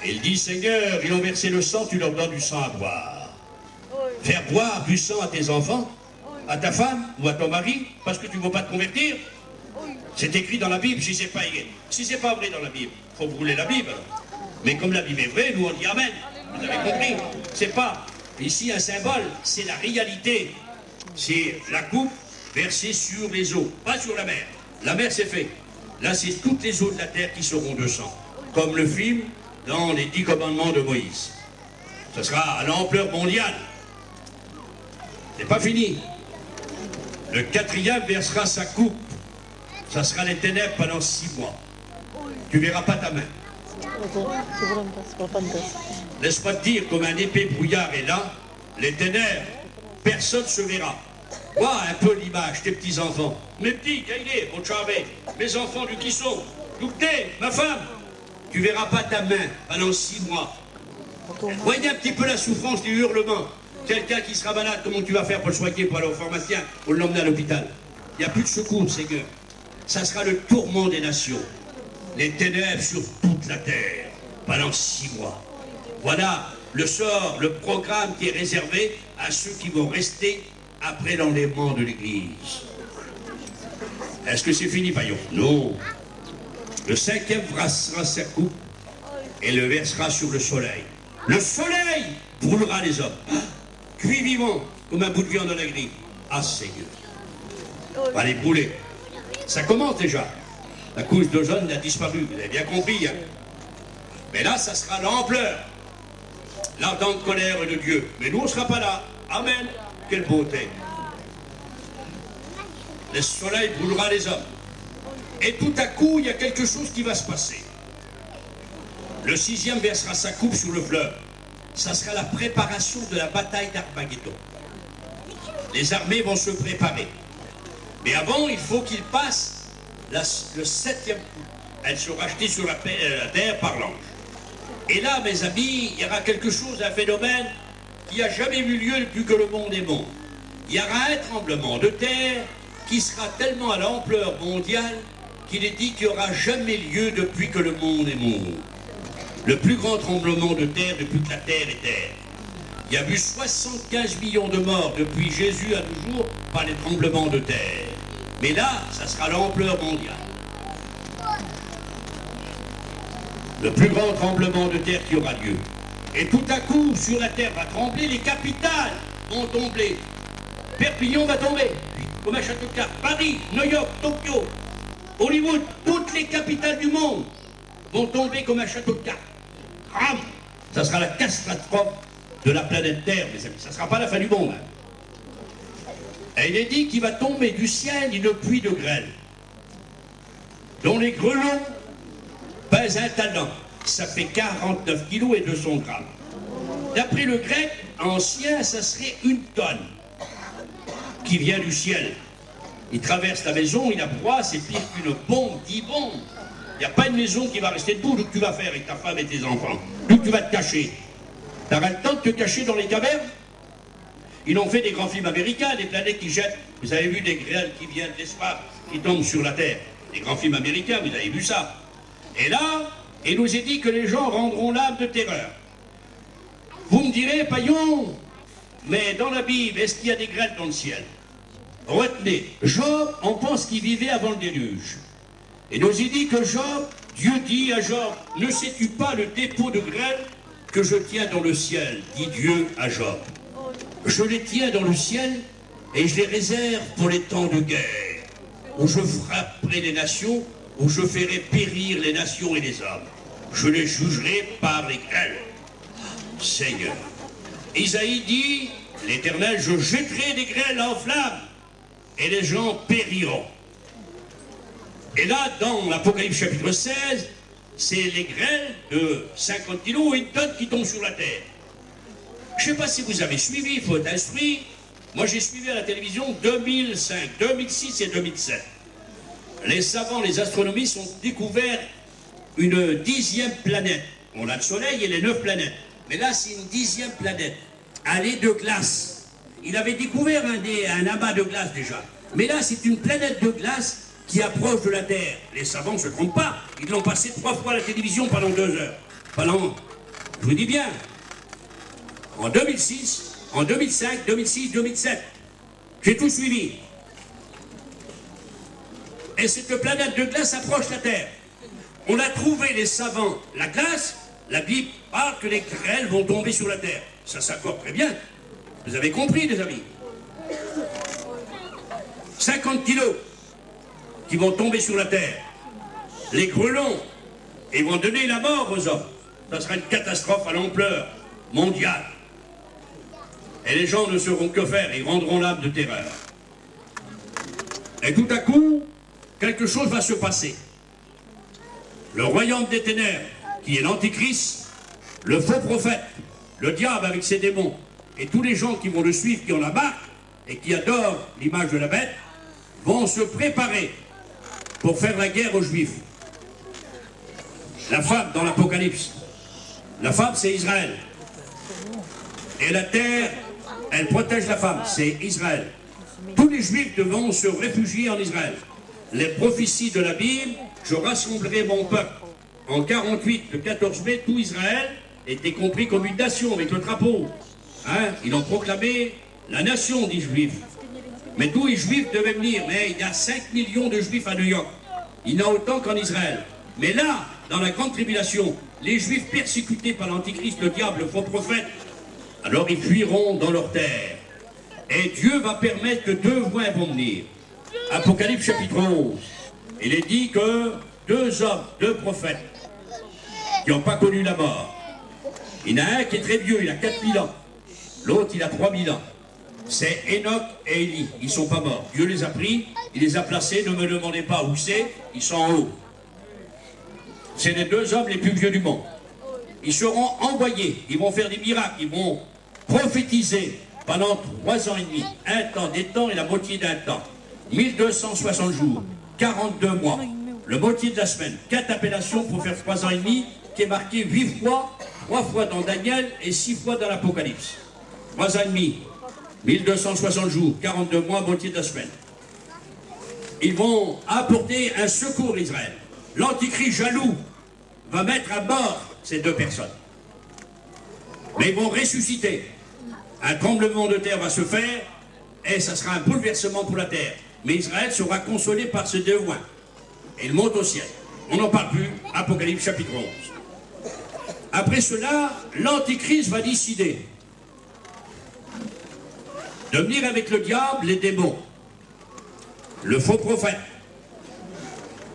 [SPEAKER 1] Et il dit, Seigneur, ils ont versé le sang, tu leur donnes du sang à boire. Faire boire du sang à tes enfants, à ta femme ou à ton mari, parce que tu ne veux pas te convertir? C'est écrit dans la Bible, si c'est pas vrai dans la Bible, il faut brûler la Bible. Mais comme la Bible est vraie, nous on dit Amen. Vous avez compris? C'est pas ici un symbole, c'est la réalité. C'est la coupe versée sur les eaux, pas sur la mer. La mer c'est fait. Là c'est toutes les eaux de la terre qui seront de sang. Comme le film dans les 10 commandements de Moïse. Ce sera à l'ampleur mondiale. C'est pas fini. Le quatrième versera sa coupe. Ça sera les ténèbres pendant 6 mois. Tu verras pas ta main. Laisse-moi te dire, comme un épais brouillard est là, les ténèbres, personne ne se verra. Vois un peu l'image, tes petits-enfants. Mes petits, Gaïlé, Bocharvé, mes enfants du Kisson, Doukté, ma femme. Tu verras pas ta main pendant 6 mois. Voyez un petit peu la souffrance du hurlement. Quelqu'un qui sera malade, comment tu vas faire pour le soigner, pour aller au pharmacien, ou l'emmener à l'hôpital? Il n'y a plus de secours, Seigneur. Ça sera le tourment des nations. Les ténèbres sur toute la terre, pendant 6 mois. Voilà le sort, le programme qui est réservé à ceux qui vont rester après l'enlèvement de l'Église. Est-ce que c'est fini, Paillon? Non. Le cinquième brassera sa coupe et le versera sur le soleil. Le soleil brûlera les hommes. Cuit vivant, comme un bout de viande dans la grille. Ah, Seigneur. On va les brûler. Ça commence déjà. La couche d'ozone a disparu, vous avez bien compris. Hein. Mais là, ça sera l'ampleur. L'ardente colère de Dieu. Mais nous, on ne sera pas là. Amen. Quelle beauté. Le soleil brûlera les hommes. Et tout à coup, il y a quelque chose qui va se passer. Le sixième versera sa coupe sur le fleuve. Ça sera la préparation de la bataille d'Armageddon. Les armées vont se préparer. Mais avant, il faut qu'ils passent le septième coup. Elle sera achetée sur la terre par l'ange. Et là, mes amis, il y aura quelque chose, un phénomène qui n'a jamais eu lieu depuis que le monde est monde. Il y aura un tremblement de terre qui sera tellement à l'ampleur mondiale qu'il est dit qu'il n'y aura jamais lieu depuis que le monde est monde. Le plus grand tremblement de terre depuis que la terre est terre. Il y a eu 75 millions de morts depuis Jésus à nos jours par les tremblements de terre. Mais là, ça sera l'ampleur mondiale. Le plus grand tremblement de terre qui aura lieu. Et tout à coup, sur la terre va trembler, les capitales vont tomber. Perpignan va tomber, comme un château de cartes. Paris, New York, Tokyo, Hollywood, toutes les capitales du monde vont tomber comme un château de cartes. Ram! Ça sera la catastrophe de la planète Terre, mes amis. Ça ne sera pas la fin du monde. Hein. Et il est dit qu'il va tomber du ciel une pluie de grêle, dont les grelons pèsent un talent. Ça fait 49 kilos et 200 grammes. D'après le grec ancien, ça serait 1 tonne qui vient du ciel. Il traverse la maison, il a froid, c'est pire qu'une bombe, 10 bombes. Il n'y a pas une maison qui va rester debout. D'où tu vas faire avec ta femme et tes enfants? D'où tu vas te cacher? Tu auras le temps de te cacher dans les cavernes? Ils ont fait des grands films américains, des planètes qui jettent. Vous avez vu des grêles qui viennent de l'espace, qui tombent sur la Terre. Des grands films américains, vous avez vu ça. Et là, il nous est dit que les gens rendront l'âme de terreur. Vous me direz, Paillon, mais dans la Bible, est-ce qu'il y a des grêles dans le ciel? Retenez, Job, on pense qu'il vivait avant le déluge. Et nous est dit que Job, Dieu dit à Job, ne sais-tu pas le dépôt de grêle que je tiens dans le ciel, dit Dieu à Job. Je les tiens dans le ciel et je les réserve pour les temps de guerre, où je frapperai les nations où je ferai périr les nations et les hommes. Je les jugerai par les grêles. Seigneur. Isaïe dit, l'Éternel, je jetterai des grêles en flammes, et les gens périront. Et là, dans l'Apocalypse chapitre 16, c'est les grêles de 50 kilos ou une tonne qui tombent sur la terre. Je ne sais pas si vous avez suivi, il faut être instruit. Moi, j'ai suivi à la télévision 2005, 2006 et 2007. Les savants, les astronomistes ont découvert une 10e planète. On a le Soleil et les 9 planètes. Mais là, c'est une 10e planète. Allée de glace. Il avait découvert un amas de glace déjà. Mais là, c'est une planète de glace qui approche de la Terre. Les savants ne se trompent pas. Ils l'ont passé 3 fois à la télévision pendant 2 heures. Pendant, je vous dis bien, en 2006, en 2005, 2006, 2007. J'ai tout suivi. Et cette planète de glace approche la Terre. On a trouvé, les savants, la glace. La Bible parle que les grêles vont tomber sur la Terre. Ça s'accorde très bien. Vous avez compris, les amis. 50 kilos qui vont tomber sur la Terre. Les grêlons, ils vont donner la mort aux hommes. Ça sera une catastrophe à l'ampleur mondiale. Et les gens ne sauront que faire, ils rendront l'âme de terreur. Et tout à coup, quelque chose va se passer. Le royaume des ténèbres, qui est l'antichrist, le faux prophète, le diable avec ses démons, et tous les gens qui vont le suivre, qui ont la marque, et qui adorent l'image de la bête, vont se préparer pour faire la guerre aux Juifs. La femme dans l'Apocalypse, la femme c'est Israël. Et la terre, elle protège la femme, c'est Israël. Tous les Juifs devront se réfugier en Israël. Les prophéties de la Bible, je rassemblerai mon peuple. En 48, le 14 mai, tout Israël était compris comme une nation avec le drapeau. Hein? Ils ont proclamé la nation des Juifs. Mais tous les Juifs devaient venir. Mais il y a 5 millions de Juifs à New York. Il y en a autant qu'en Israël. Mais là, dans la grande tribulation, les Juifs persécutés par l'Antichrist, le diable, le faux prophète, alors ils fuiront dans leur terre. Et Dieu va permettre que 2 voix vont venir. Apocalypse chapitre 11. Il est dit que 2 hommes, 2 prophètes, qui n'ont pas connu la mort. Il y en a un qui est très vieux, il a 4000 ans. L'autre, il a 3000 ans. C'est Enoch et Élie. Ils ne sont pas morts. Dieu les a pris, il les a placés. Ne me demandez pas où c'est, ils sont en haut. C'est les 2 hommes les plus vieux du monde. Ils seront envoyés, ils vont faire des miracles, ils vont prophétiser pendant 3 ans et demi. Un temps, des temps et la moitié d'un temps. 1260 jours, 42 mois. Le moitié de la semaine. 4 appellations pour faire 3 ans et demi, qui est marqué 8 fois, 3 fois dans Daniel et 6 fois dans l'Apocalypse. 3 ans et demi, 1260 jours, 42 mois, moitié de la semaine. Ils vont apporter un secours à Israël. L'Antichrist jaloux va mettre à mort ces 2 personnes. Mais ils vont ressusciter. Un tremblement de terre va se faire et ça sera un bouleversement pour la terre. Mais Israël sera consolé par ce 2 voix. Et il monte au ciel. On n'en parle plus. Apocalypse chapitre 11. Après cela, l'Antichrist va décider de venir avec le diable, les démons, le faux prophète,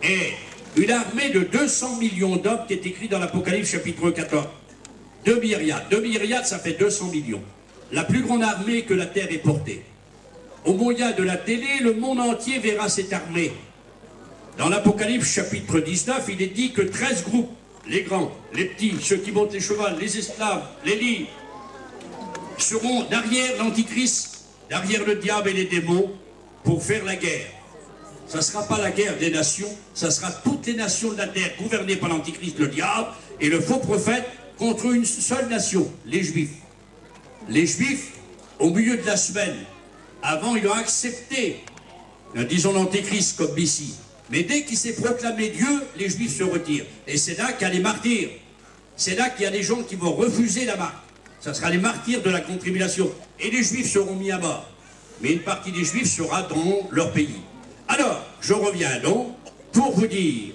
[SPEAKER 1] et une armée de 200 millions d'hommes qui est écrit dans l'Apocalypse chapitre 14. 2 myriades. 2 myriades, ça fait 200 millions. La plus grande armée que la terre ait portée. Au moyen de la télé, le monde entier verra cette armée. Dans l'Apocalypse chapitre 19, il est dit que 13 groupes, les grands, les petits, ceux qui montent les chevaux, les esclaves, les lits, seront derrière l'Antichrist, derrière le diable et les démons, pour faire la guerre. Ça ne sera pas la guerre des nations, ça sera toutes les nations de la terre gouvernées par l'Antichrist, le diable, et le faux prophète contre une seule nation, les Juifs. Les Juifs, au milieu de la semaine, avant ils ont accepté, disons l'Antéchrist comme Messie, mais dès qu'il s'est proclamé Dieu, les Juifs se retirent. Et c'est là qu'il y a les martyrs. C'est là qu'il y a des gens qui vont refuser la marque. Ça sera les martyrs de la grande tribulation. Et les Juifs seront mis à mort. Mais une partie des Juifs sera dans leur pays. Alors, je reviens donc pour vous dire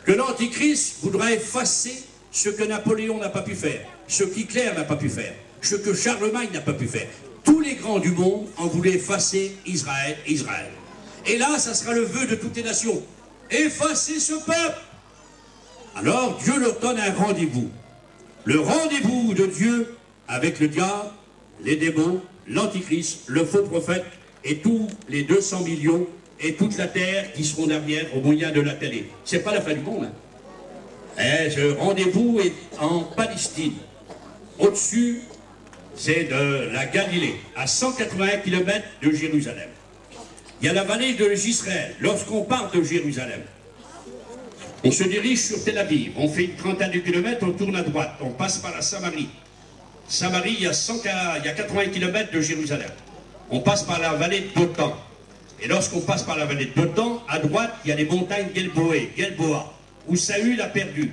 [SPEAKER 1] que l'Antichrist voudra effacer ce que Napoléon n'a pas pu faire, ce qu'Hitler n'a pas pu faire, ce que Charlemagne n'a pas pu faire. Tous les grands du monde en voulaient effacer Israël. Et là, ça sera le vœu de toutes les nations. effacer ce peuple. Alors Dieu leur donne un rendez-vous. Le rendez-vous de Dieu avec le diable, les démons, l'antichrist, le faux prophète et tous les 200 millions et toute la terre qui seront derrière au moyen de la télé. C'est pas la fin du monde. Hein. Ce rendez-vous est en Palestine. Au-dessus, c'est de la Galilée, à 180 km de Jérusalem. Il y a la vallée de Israël. Lorsqu'on part de Jérusalem, on se dirige sur Tel Aviv. On fait une trentaine de kilomètres, on tourne à droite. On passe par la Samarie. Samarie, il y a 80 km de Jérusalem. On passe par la vallée de Dothan. Et lorsqu'on passe par la vallée de Dothan, à droite, il y a les montagnes Gelboa, où Saül a perdu.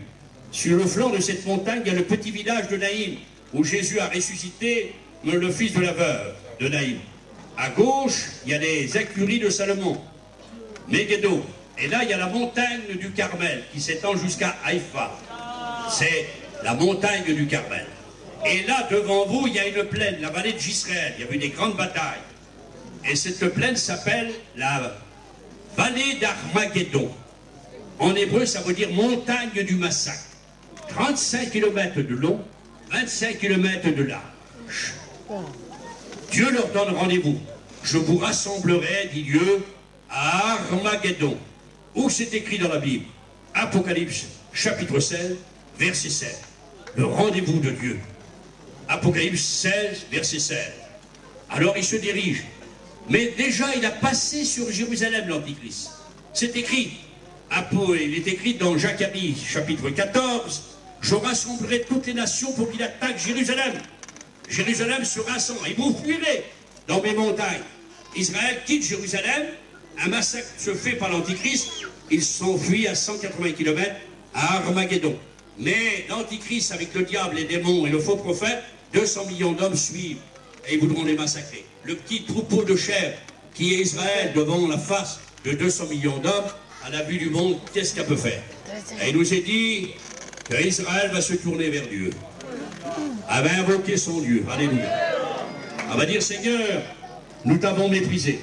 [SPEAKER 1] Sur le flanc de cette montagne, il y a le petit village de Naïm, où Jésus a ressuscité le fils de la veuve de Naïm. À gauche, il y a les écuries de Salomon, Megiddo. Et là, il y a la montagne du Carmel, qui s'étend jusqu'à Haïfa. C'est la montagne du Carmel. Et là, devant vous, il y a une plaine, la vallée de Jisraël. Il y a eu des grandes batailles. Et cette plaine s'appelle la vallée d'Armageddon. En hébreu, ça veut dire montagne du massacre. 35 km de long, 25 km de large. Dieu leur donne rendez-vous. Je vous rassemblerai, dit Dieu, à Armageddon. Où c'est écrit dans la Bible? Apocalypse, chapitre 16, verset 16. Le rendez-vous de Dieu. Apocalypse 16, verset 16. Alors il se dirige. Mais déjà, il a passé sur Jérusalem, l'Antichrist. C'est écrit. Il est écrit dans Jacabi, chapitre 14. Je rassemblerai toutes les nations pour qu'il attaque Jérusalem. Jérusalem se rassemble. Et vous fuirez dans mes montagnes. Israël quitte Jérusalem. Un massacre se fait par l'Antichrist. Ils s'enfuient à 180 km à Armageddon. Mais l'Antichrist, avec le diable, les démons et le faux prophète, 200 millions d'hommes suivent et ils voudront les massacrer. Le petit troupeau de chèvres qui est Israël devant la face de 200 millions d'hommes, à la vue du monde, qu'est-ce qu'elle peut faire? Et il nous est dit qu'Israël va se tourner vers Dieu. Elle va invoquer son Dieu. Alléluia. Elle va dire, Seigneur, nous t'avons méprisé.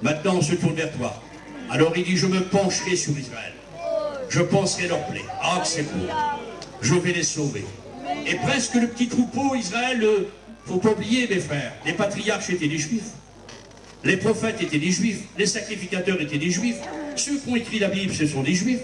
[SPEAKER 1] Maintenant, on se tourne vers toi. Alors il dit, je me pencherai sur Israël. Je penserai leur plaie. Ah, c'est beau. Je vais les sauver. Et presque le petit troupeau, Israël, faut pas oublier, mes frères, les patriarches étaient des juifs. Les prophètes étaient des juifs. Les sacrificateurs étaient des juifs. Ceux qui ont écrit la Bible, ce sont des juifs.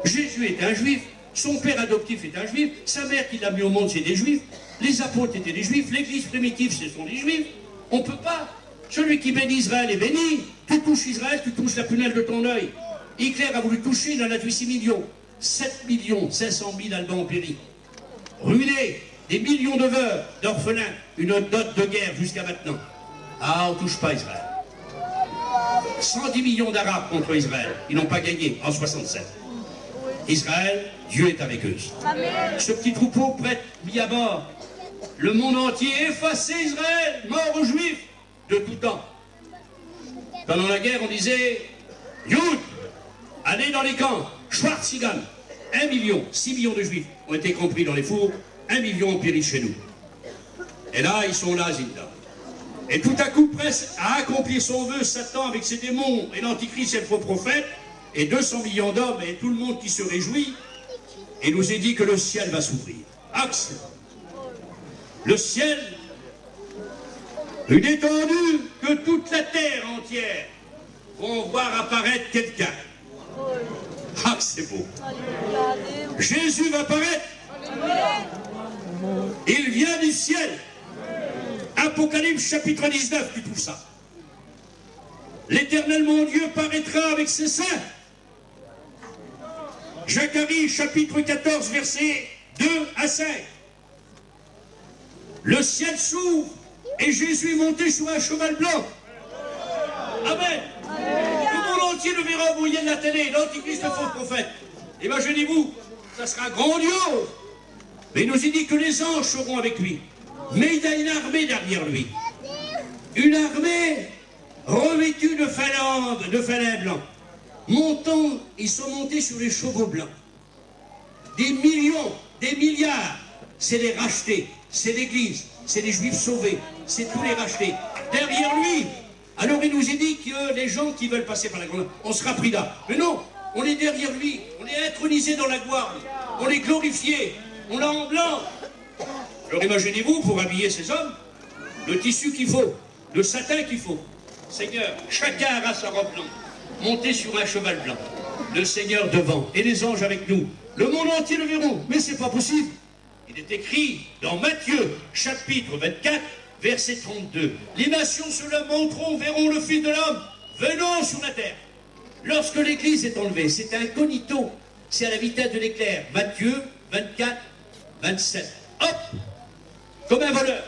[SPEAKER 1] Jésus est un juif. Son père adoptif est un juif. Sa mère qui l'a mis au monde, c'est des juifs. Les apôtres étaient des juifs. L'église primitive, ce sont des juifs. On ne peut pas. Celui qui bénit Israël est béni. Tu touches Israël, tu touches la prunelle de ton œil. Hitler a voulu toucher, il en a tué 6 millions. 7 millions, 500 000 Allemands ont péri. Ruinés, des millions de veuves, d'orphelins, une dot de guerre jusqu'à maintenant. Ah, on ne touche pas Israël. 110 millions d'Arabes contre Israël. Ils n'ont pas gagné en 67. Israël, Dieu est avec eux. Amen. Ce petit troupeau prête, mis à mort. Le monde entier, effacé Israël, mort aux Juifs de tout temps. Pendant la guerre, on disait, Youd, allez dans les camps, Schwarzigan, 1 million, 6 millions de Juifs ont été compris dans les fours, 1 million ont péri chez nous. Et là, ils sont là, Zinda. Et tout à coup, presse à accomplir son vœu, Satan avec ses démons et l'antichrist et le faux prophète, et 200 millions d'hommes et tout le monde qui se réjouit, et nous est dit que le ciel va s'ouvrir. Axe. Le ciel, une étendue que toute la terre entière vont voir apparaître quelqu'un. Ah, c'est beau. Jésus va apparaître. Il vient du ciel. Apocalypse chapitre 19, tu trouves ça. L'Éternel mon Dieu paraîtra avec ses saints. Zacharie chapitre 14 versets 2 à 5. Le ciel s'ouvre et Jésus est monté sur un cheval blanc. Amen. Le monde entier le verra au moyen de la télé, l'antichrist, le faux prophète. Imaginez-vous, ça sera grandiose. Mais il nous est dit que les anges seront avec lui. Mais il a une armée derrière lui. Une armée revêtue de félins blancs. Montant, ils sont montés sur les chevaux blancs. Des millions, des milliards, c'est les rachetés, c'est l'Église, c'est les Juifs sauvés, c'est tous les rachetés. Derrière lui, alors il nous est dit que les gens qui veulent passer par la grande, on sera pris là. Mais non, On est derrière lui, on est intronisé dans la gloire, on est glorifié, on l'a en blanc. Alors imaginez-vous, pour habiller ces hommes, le tissu qu'il faut, le satin qu'il faut. Seigneur, chacun aura sa robe blanche, monté sur un cheval blanc. Le Seigneur devant et les anges avec nous. Le monde entier le verront, mais c'est pas possible. Il est écrit dans Matthieu, chapitre 24, verset 32. Les nations se lamenteront, verront le Fils de l'homme venant sur la terre. Lorsque l'Église est enlevée, c'est incognito, c'est à la vitesse de l'éclair. Matthieu 24, 27. Hop, comme un voleur.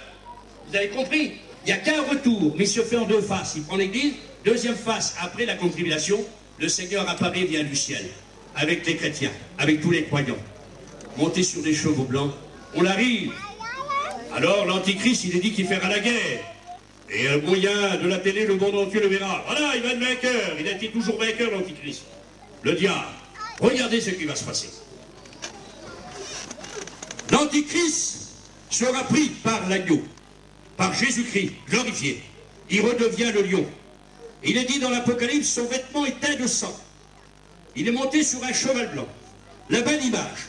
[SPEAKER 1] Vous avez compris? Il n'y a qu'un retour, mais il se fait en deux faces. Il prend l'Église, deuxième face, après la contribulation, le Seigneur apparaît, vient du ciel, avec les chrétiens, avec tous les croyants, montés sur des chevaux blancs. On arrive. Alors l'Antichrist, il est dit qu'il fera la guerre. Et un moyen de la télé, le monde entier le verra. Voilà, il va être vainqueur. Il a été toujours vainqueur, l'Antichrist. Le diable. Regardez ce qui va se passer. L'Antichrist sera pris par l'agneau, par Jésus-Christ, glorifié. Il redevient le lion. Il est dit dans l'Apocalypse, son vêtement est teint de sang. Il est monté sur un cheval blanc. La belle image.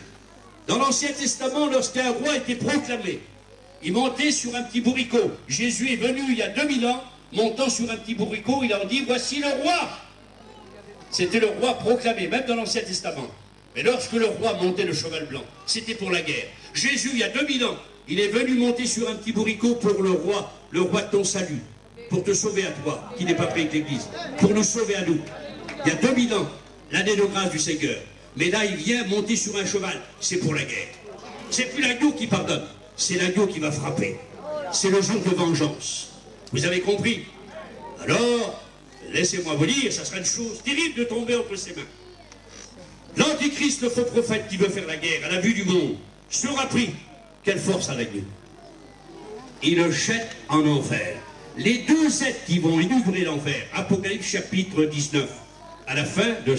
[SPEAKER 1] Dans l'Ancien Testament, lorsqu'un roi était proclamé, il montait sur un petit bourricot. Jésus est venu il y a 2000 ans, montant sur un petit bourricot, il a dit, voici le roi. C'était le roi proclamé, même dans l'Ancien Testament. Mais lorsque le roi montait le cheval blanc, c'était pour la guerre. Jésus, il y a 2000 ans, il est venu monter sur un petit bourricot pour le roi de ton salut, pour te sauver à toi, qui n'est pas pris avec l'Église, pour nous sauver à nous. Il y a 2000 ans, l'année de grâce du Seigneur. Mais là, il vient monter sur un cheval, c'est pour la guerre. C'est plus l'agneau qui pardonne, c'est l'agneau qui va frapper. C'est le jour de vengeance. Vous avez compris? Alors, laissez-moi vous dire, ça sera une chose terrible de tomber entre ses mains. L'Antichrist, le faux prophète qui veut faire la guerre à la vue du monde, sera pris. Quelle force à l'agneau. Il le jette en enfer. Les deux êtres qui vont inaugurer l'enfer, Apocalypse chapitre 19, à la fin de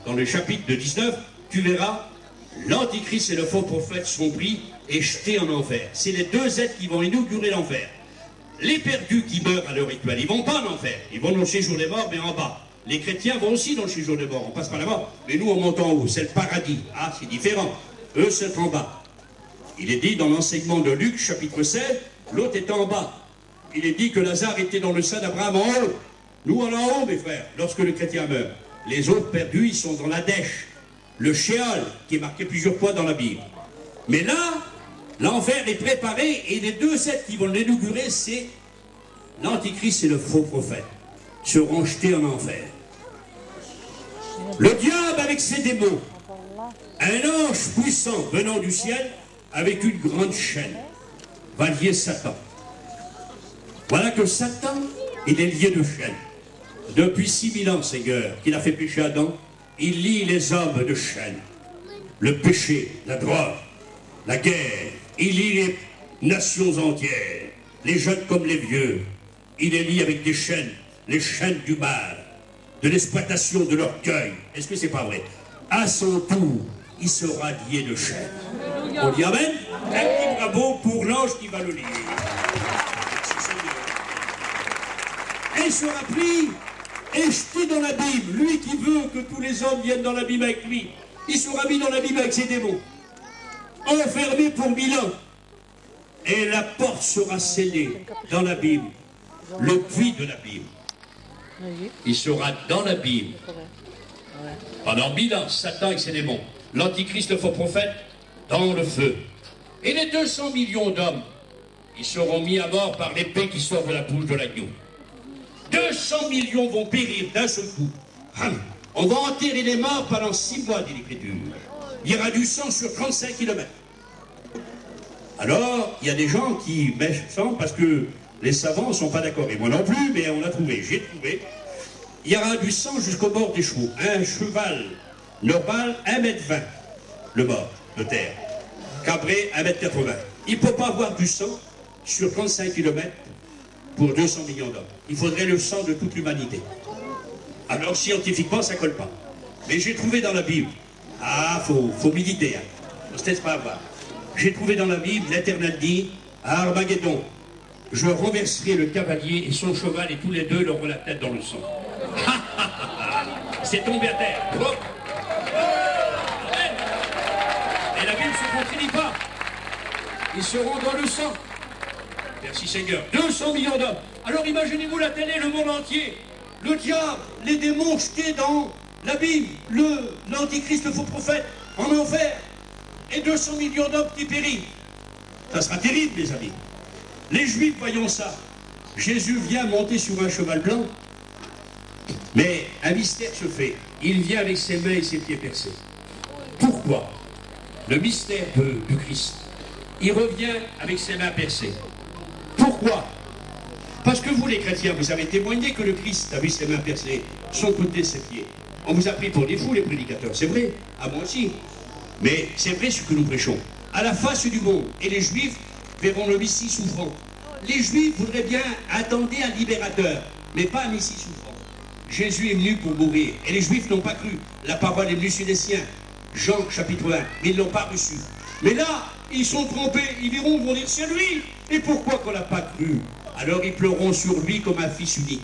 [SPEAKER 1] dans le chapitre de 19, tu verras, l'Antichrist et le faux prophète sont pris et jetés en enfer. C'est les deux êtres qui vont inaugurer l'enfer. Les perdus qui meurent à l'heure actuelle, ils ne vont pas en enfer, ils vont dans le séjour des morts, mais en bas. Les chrétiens vont aussi dans le séjour des morts, on passe par la mort, mais nous on monte en haut, c'est le paradis. Ah, c'est différent. Eux, c'est en bas. Il est dit dans l'enseignement de Luc, chapitre 16, l'autre est en bas. Il est dit que Lazare était dans le sein d'Abraham en haut. Nous, on est en haut, mes frères, lorsque le chrétien meurt. Les autres perdus, ils sont dans la dèche, le Sheol, qui est marqué plusieurs fois dans la Bible. Mais là, l'enfer est préparé, et les deux êtres qui vont l'inaugurer, c'est l'Antichrist et le faux prophète, seront jetés en enfer. Le diable avec ses démons, un ange puissant venant du ciel, avec une grande chaîne, va lier Satan. Voilà que Satan, il est lié de chaîne. Depuis 6000 ans, Seigneur, qu'il a fait pécher Adam, il lie les hommes de chaîne. Le péché, la drogue, la guerre, il lie les nations entières, les jeunes comme les vieux. Il les lie avec des chaînes, les chaînes du mal, de l'exploitation de l'orgueil. Est-ce que c'est pas vrai? À son tour, il sera lié de chaîne. On dit Amen? Un petit bravo pour l'ange qui va le lier. Et il sera pris et jeté dans l'abîme. Lui qui veut que tous les hommes viennent dans l'abîme avec lui, il sera mis dans l'abîme avec ses démons, enfermé pour 1000 ans. Et la porte sera scellée dans l'abîme, le puits de l'abîme. Il sera dans l'abîme pendant 1000 ans, Satan avec ses démons. L'Antichrist, le faux prophète, dans le feu. Et les 200 millions d'hommes, ils seront mis à mort par l'épée qui sort de la bouche de l'agneau. 200 millions vont périr d'un seul coup. On va enterrer les morts pendant 6 mois, dit l'Écriture. Il y aura du sang sur 35 km. Alors, il y a des gens qui mèchent sang parce que les savants ne sont pas d'accord. Et moi non plus, mais on a trouvé, j'ai trouvé. Il y aura du sang jusqu'au bord des chevaux. Un cheval normal, 1,20 m, le mort de terre. Cabré, 1,80 m. Il ne peut pas avoir du sang sur 35 km pour 200 millions d'hommes. Il faudrait le sang de toute l'humanité. Alors, scientifiquement, ça ne colle pas. Mais j'ai trouvé dans la Bible, faut méditer, hein. On se laisse pas avoir. J'ai trouvé dans la Bible, l'Éternel dit, à Armageddon, je renverserai le cavalier et son cheval et tous les deux leur auront la tête dans le sang. C'est tombé à terre. pas. Ils seront dans le sang. Merci Seigneur. 200 millions d'hommes. Alors imaginez-vous la télé, le monde entier. Le diable, les démons jetés dans l'abîme, l'antichrist, le faux prophète, en enfer. Et 200 millions d'hommes qui périssent. Ça sera terrible, mes amis. Les Juifs, voyons ça. Jésus vient monter sur un cheval blanc. Mais un mystère se fait. Il vient avec ses mains et ses pieds percés. Pourquoi? Le mystère du Christ. Il revient avec ses mains percées. Pourquoi? Parce que vous, les chrétiens, vous avez témoigné que le Christ a vu ses mains percées, son côté, ses pieds. On vous a pris pour des fous, les prédicateurs. C'est vrai, à moi aussi. Mais c'est vrai ce que nous prêchons. À la face du monde. Et les Juifs verront le Messie souffrant. Les Juifs voudraient bien attendre un libérateur, mais pas un Messie souffrant. Jésus est venu pour mourir. Et les Juifs n'ont pas cru. La parole est venue chez les siens. Jean, chapitre 1. Mais ils ne l'ont pas reçu. Mais là, ils sont trompés. Ils verront, ils vont dire, c'est lui. Et pourquoi qu'on n'a pas cru? Alors ils pleureront sur lui comme un fils unique.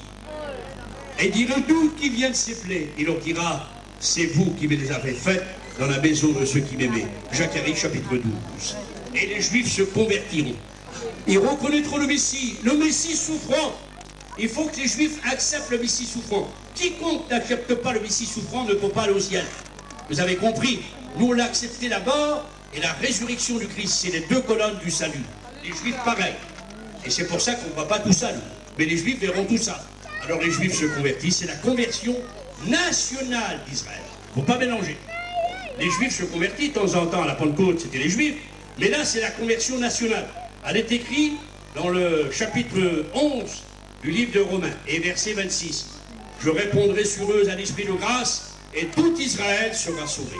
[SPEAKER 1] Et diront tout qui vient de ses plaies. Il leur dira, c'est vous qui me les avez faites dans la maison de ceux qui m'aimaient. Zacharie, chapitre 12. Et les Juifs se convertiront. Ils reconnaîtront le Messie souffrant. Il faut que les Juifs acceptent le Messie souffrant. Quiconque n'accepte pas le Messie souffrant ne peut pas aller au ciel. Vous avez compris? Nous, on l'a accepté la mort et la résurrection du Christ. C'est les deux colonnes du salut. Les Juifs, pareil. Et c'est pour ça qu'on ne voit pas tout ça, nous. Mais les Juifs verront tout ça. Alors les Juifs se convertissent. C'est la conversion nationale d'Israël. Il ne faut pas mélanger. Les Juifs se convertissent de temps en temps à la Pentecôte, c'était les Juifs. Mais là, c'est la conversion nationale. Elle est écrite dans le chapitre 11 du livre de Romains, et verset 26. Je répondrai sur eux à l'esprit de grâce, et tout Israël sera sauvé.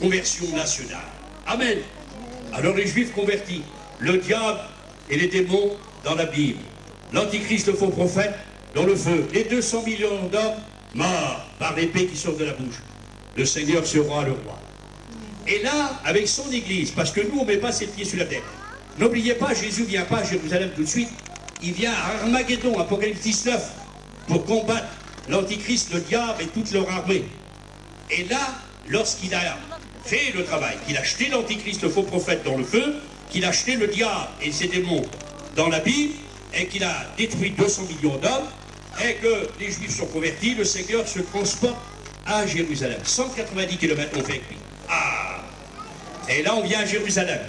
[SPEAKER 1] Conversion nationale. Amen. Alors les Juifs convertis, le diable et les démons dans la Bible, l'antichrist, le faux prophète, dans le feu, les 200 millions d'hommes morts par l'épée qui sort de la bouche. Le Seigneur sera le roi. Et là, avec son église, parce que nous, on ne met pas ses pieds sur la terre. N'oubliez pas, Jésus ne vient pas à Jérusalem tout de suite. Il vient à Armageddon, Apocalypse 19, pour combattre l'antichrist, le diable et toute leur armée. Et là, lorsqu'il a fait le travail, qu'il a jeté l'antichrist, le faux prophète, dans le feu, qu'il a jeté le diable et ses démons dans la Bible, et qu'il a détruit 200 millions d'hommes, et que les Juifs sont convertis, le Seigneur se transporte à Jérusalem. 190 km on fait avec lui. Ah! Et là, on vient à Jérusalem.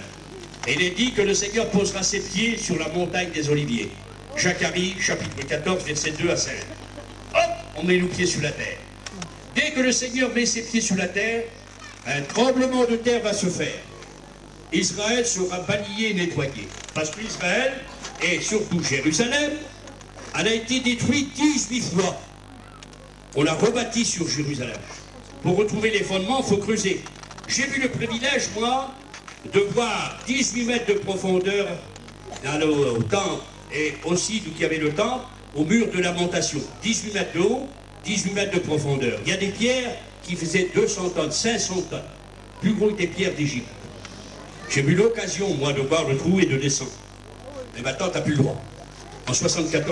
[SPEAKER 1] Et il est dit que le Seigneur posera ses pieds sur la montagne des Oliviers. Zacharie, chapitre 14, versets 2 à 5. Hop, on met nos pieds sur la terre. Dès que le Seigneur met ses pieds sur la terre, un tremblement de terre va se faire. Israël sera balayé et nettoyé. Parce qu'Israël, et surtout Jérusalem, elle a été détruite 18 fois. On l'a rebâti sur Jérusalem. Pour retrouver les fondements, il faut creuser. J'ai eu le privilège, moi, de voir 18 mètres de profondeur dans le temple, et aussi d'où il y avait le temple, au mur de lamentation. 18 mètres de haut, 18 mètres de profondeur. Il y a des pierres qui faisaient 200 tonnes, 500 tonnes. Plus gros que des pierres d'Égypte. J'ai eu l'occasion, moi, de voir le trou et de descendre. Mais maintenant, tu n'as plus le droit. En 73.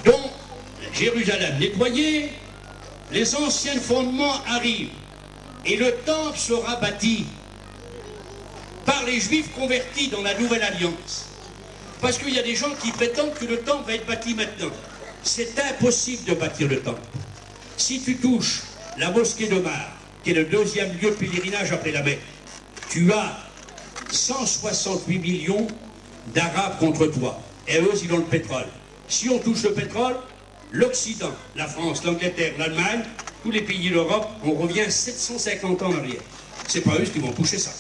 [SPEAKER 1] Donc, Jérusalem nettoyée, les anciens fondements arrivent. Et le temple sera bâti par les Juifs convertis dans la Nouvelle Alliance. Parce qu'il y a des gens qui prétendent que le temple va être bâti maintenant. C'est impossible de bâtir le temple. Si tu touches la mosquée d'Omar, qui est le deuxième lieu de pèlerinage après la Mecque, tu as 168 millions d'Arabes contre toi. Et eux, ils ont le pétrole. Si on touche le pétrole, l'Occident, la France, l'Angleterre, l'Allemagne, tous les pays d'Europe, on revient 750 ans en arrière. C'est pas eux qui vont toucher ça.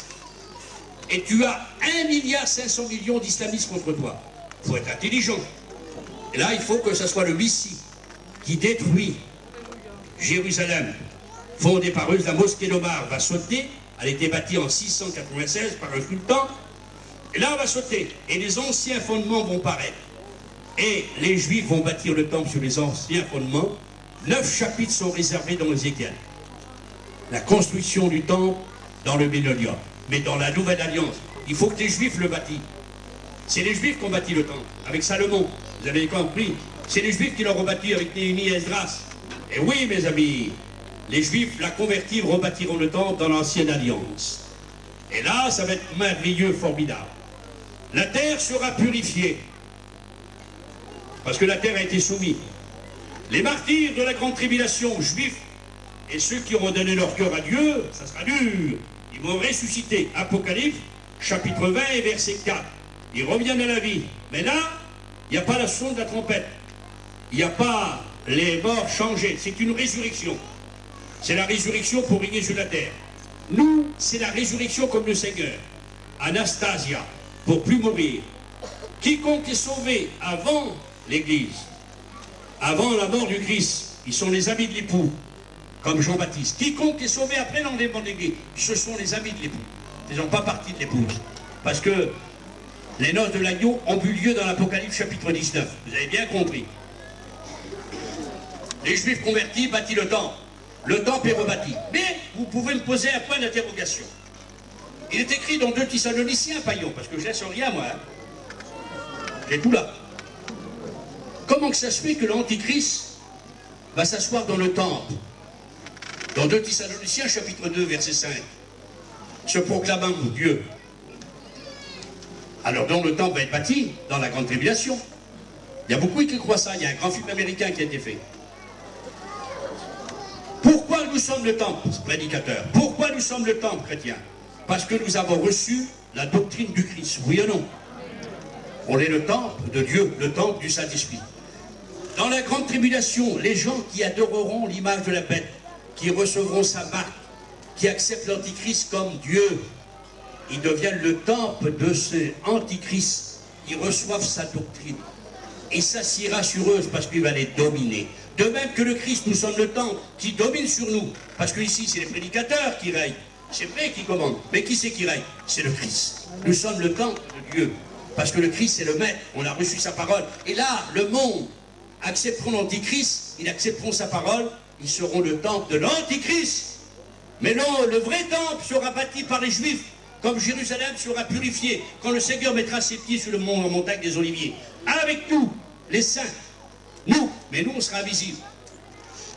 [SPEAKER 1] Et tu as 1,5 milliard d'islamistes contre toi. Il faut être intelligent. Et là, il faut que ce soit le Messie qui détruit Jérusalem, fondée par eux. La mosquée d'Omar va sauter. Elle a été bâtie en 696 par un sultan. Et là, on va sauter. Et les anciens fondements vont paraître. Et les Juifs vont bâtir le temple sur les anciens fondements. 9 chapitres sont réservés dans Ézéchiel. La construction du temple dans le millénium. Mais dans la Nouvelle Alliance, il faut que les Juifs le bâtissent. C'est les Juifs qui ont bâti le temple, avec Salomon. Vous avez compris? C'est les Juifs qui l'ont rebâti avec Néhémie et Esdras. Et oui, mes amis, les Juifs, la convertirent, rebâtiront le temple dans l'Ancienne Alliance. Et là, ça va être merveilleux, formidable. La terre sera purifiée. Parce que la terre a été soumise. Les martyrs de la grande tribulation, juifs, et ceux qui auront donné leur cœur à Dieu, ça sera dur. Ils vont ressusciter. Apocalypse, chapitre 20 et verset 4. Ils reviennent à la vie. Mais là, il n'y a pas la son de la trompette. Il n'y a pas les morts changés. C'est une résurrection. C'est la résurrection pour régner sur la terre. Nous, c'est la résurrection comme le Seigneur. Anastasia, pour plus mourir. Quiconque est sauvé avant l'Église, avant la mort du Christ, ils sont les amis de l'époux, comme Jean-Baptiste. Quiconque est sauvé après l'enlèvement de l'Église, ce sont les amis de l'époux. Ils n'ont pas partie de l'épouse. Parce que les noces de l'agneau ont eu lieu dans l'Apocalypse chapitre 19. Vous avez bien compris. Les Juifs convertis bâtissent le temple. Le temple est rebâti. Mais vous pouvez me poser un point d'interrogation. Il est écrit dans 2 Thessaloniciens, Paillon, parce que je laisse rien, moi. Hein. J'ai tout là. Comment que ça se fait que l'Antichrist va s'asseoir dans le temple? Dans 2 Thessaloniciens, chapitre 2, verset 5. Se proclamant Dieu. Alors, donc, le temple va être bâti dans la grande tribulation. Il y a beaucoup qui croient ça. Il y a un grand film américain qui a été fait. Pourquoi nous sommes le temple, prédicateur? Pourquoi nous sommes le temple, chrétien? Parce que nous avons reçu la doctrine du Christ, oui ou non? On est le temple de Dieu, le temple du Saint-Esprit. Dans la grande tribulation, les gens qui adoreront l'image de la bête, qui recevront sa marque, qui acceptent l'Antichrist comme Dieu, ils deviennent le temple de ce Antichrist. Ils reçoivent sa doctrine. Et s'assiera sur eux parce qu'il va les dominer. De même que le Christ, nous sommes le temple qui domine sur nous. Parce que ici, c'est les prédicateurs qui règnent. C'est vrai qui commandent. Mais qui c'est qui règne? C'est le Christ. Nous sommes le temple de Dieu. Parce que le Christ, c'est le maître. On a reçu sa parole. Et là, le monde accepteront l'Antichrist. Ils accepteront sa parole. Ils seront le temple de l'Antichrist. Mais non, le vrai temple sera bâti par les Juifs. Comme Jérusalem sera purifiée. Quand le Seigneur mettra ses pieds sur le mont, la montagne des Oliviers. Avec nous, les saints. Nous, mais nous on sera invisibles.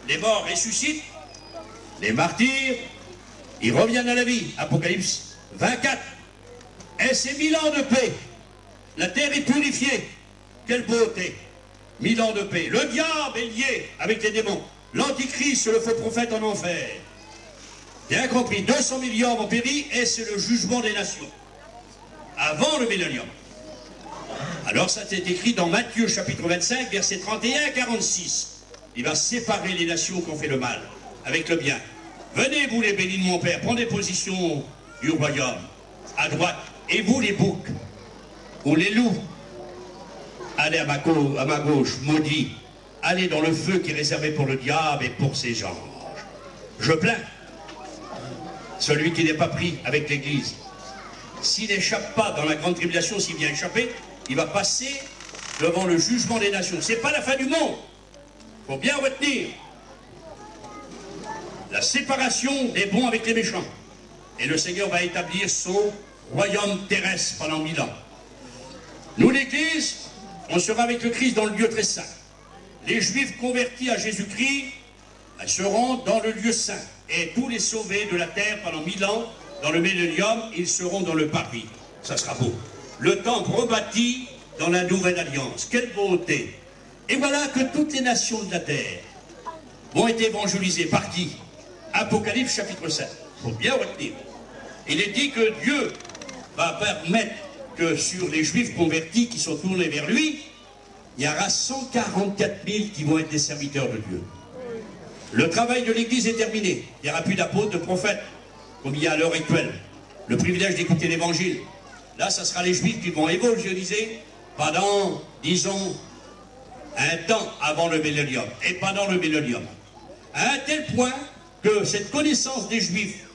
[SPEAKER 1] Les morts ressuscitent, les martyrs, ils reviennent à la vie. Apocalypse 24. Et c'est 1000 ans de paix. La terre est purifiée. Quelle beauté. 1000 ans de paix. Le diable est lié avec les démons. L'antichrist, le faux prophète en enfer. Bien compris, 200 millions vont périr et c'est le jugement des nations. Avant le millénium. Alors ça c'est écrit dans Matthieu chapitre 25, versets 31 à 46. Il va séparer les nations qui ont fait le mal avec le bien. Venez vous les bénis de mon Père, prenez position du royaume, à droite. Et vous les boucs, ou les loups, allez à ma gauche, maudits, allez dans le feu qui est réservé pour le diable et pour ses anges. Je plains celui qui n'est pas pris avec l'Église. S'il n'échappe pas dans la grande tribulation, s'il vient échapper, il va passer devant le jugement des nations. C'est pas la fin du monde. Il faut bien retenir la séparation des bons avec les méchants. Et le Seigneur va établir son royaume terrestre pendant 1000 ans. Nous, l'Église, on sera avec le Christ dans le lieu très saint. Les Juifs convertis à Jésus-Christ seront dans le lieu saint. Et tous les sauvés de la terre pendant 1000 ans, dans le millénium, ils seront dans le paradis. Ça sera beau. Le temple rebâti dans la nouvelle alliance. Quelle beauté! Et voilà que toutes les nations de la terre vont être évangélisées. Par qui? Apocalypse chapitre 7. Il faut bien retenir. Il est dit que Dieu va permettre que sur les Juifs convertis qui sont tournés vers lui, il y aura 144 000 qui vont être des serviteurs de Dieu. Le travail de l'Église est terminé. Il n'y aura plus d'apôtres, de prophètes, comme il y a à l'heure actuelle. Le privilège d'écouter l'Évangile. Là, ça sera les Juifs qui vont évangéliser pendant, disons, un temps avant le millénium et pendant le millénium. À un tel point que cette connaissance des Juifs,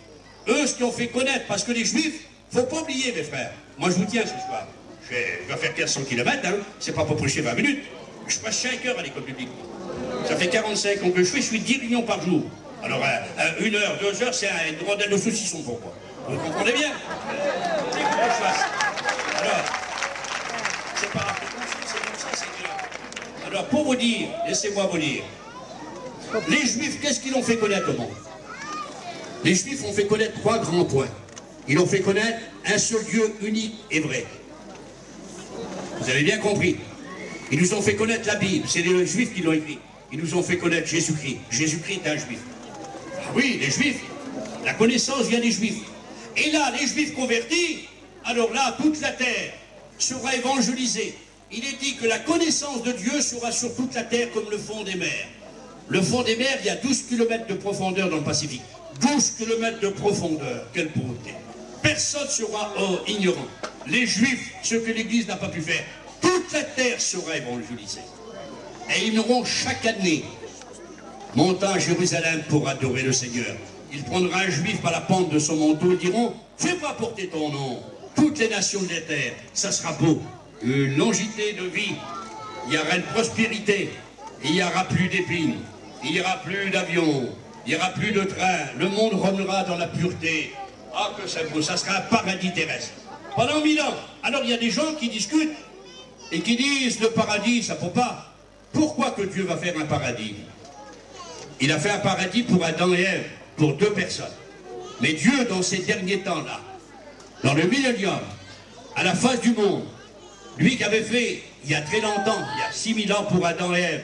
[SPEAKER 1] eux, ce qu'ils ont fait connaître, parce que les Juifs, il ne faut pas oublier, mes frères. Moi, je vous tiens ce soir. Je vais faire 400 km, hein, c'est pas pour prêcher 20 minutes. Je passe 5 heures à l'école publique. Ça fait 45 ans que je suis 10 réunions par jour. Alors, 1 heure, 2 heures, c'est une rondelle de saucisson pour moi. Vous comprenez bien? Alors, c'est pas la fréquence, c'est comme ça, c'est clair. Alors, pour vous dire, laissez-moi vous dire, les Juifs, qu'est-ce qu'ils ont fait connaître au monde? Les Juifs ont fait connaître 3 grands points. Ils ont fait connaître un seul Dieu unique et vrai. Vous avez bien compris. Ils nous ont fait connaître la Bible, c'est les Juifs qui l'ont écrit. Ils nous ont fait connaître Jésus-Christ. Jésus-Christ est un Juif. Ah oui, les Juifs. La connaissance vient des Juifs. Et là, les Juifs convertis, alors là, toute la terre sera évangélisée. Il est dit que la connaissance de Dieu sera sur toute la terre comme le fond des mers. Le fond des mers, il y a 12 km de profondeur dans le Pacifique. 12 km de profondeur. Quelle beauté. Personne ne sera ignorant. Les Juifs, ce que l'Église n'a pas pu faire, toute la terre sera évangélisée. Et ils auront chaque année montant à Jérusalem pour adorer le Seigneur. Il prendra un Juif par la pente de son manteau et diront « Fais-moi porter ton nom, toutes les nations de la terre, ça sera beau. Une longévité de vie, il y aura une prospérité, il n'y aura plus d'épines, il n'y aura plus d'avions, il n'y aura plus de trains, le monde reviendra dans la pureté. Ah que c'est beau, ça sera un paradis terrestre. Pendant 1000 ans, alors il y a des gens qui discutent et qui disent le paradis, ça ne peut pas. Pourquoi que Dieu va faire un paradis? Il a fait un paradis pour Adam et Ève, pour 2 personnes. Mais Dieu, dans ces derniers temps-là, dans le millénium, à la face du monde, lui qui avait fait, il y a très longtemps, il y a 6000 ans pour Adam et Ève,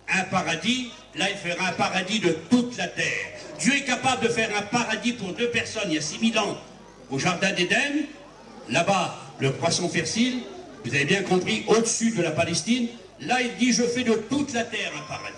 [SPEAKER 1] un paradis, là il fera un paradis de toute la terre. Dieu est capable de faire un paradis pour 2 personnes, il y a 6000 ans, au jardin d'Éden, là-bas, le croissant fertile, vous avez bien compris, au-dessus de la Palestine, là il dit, je fais de toute la terre un paradis.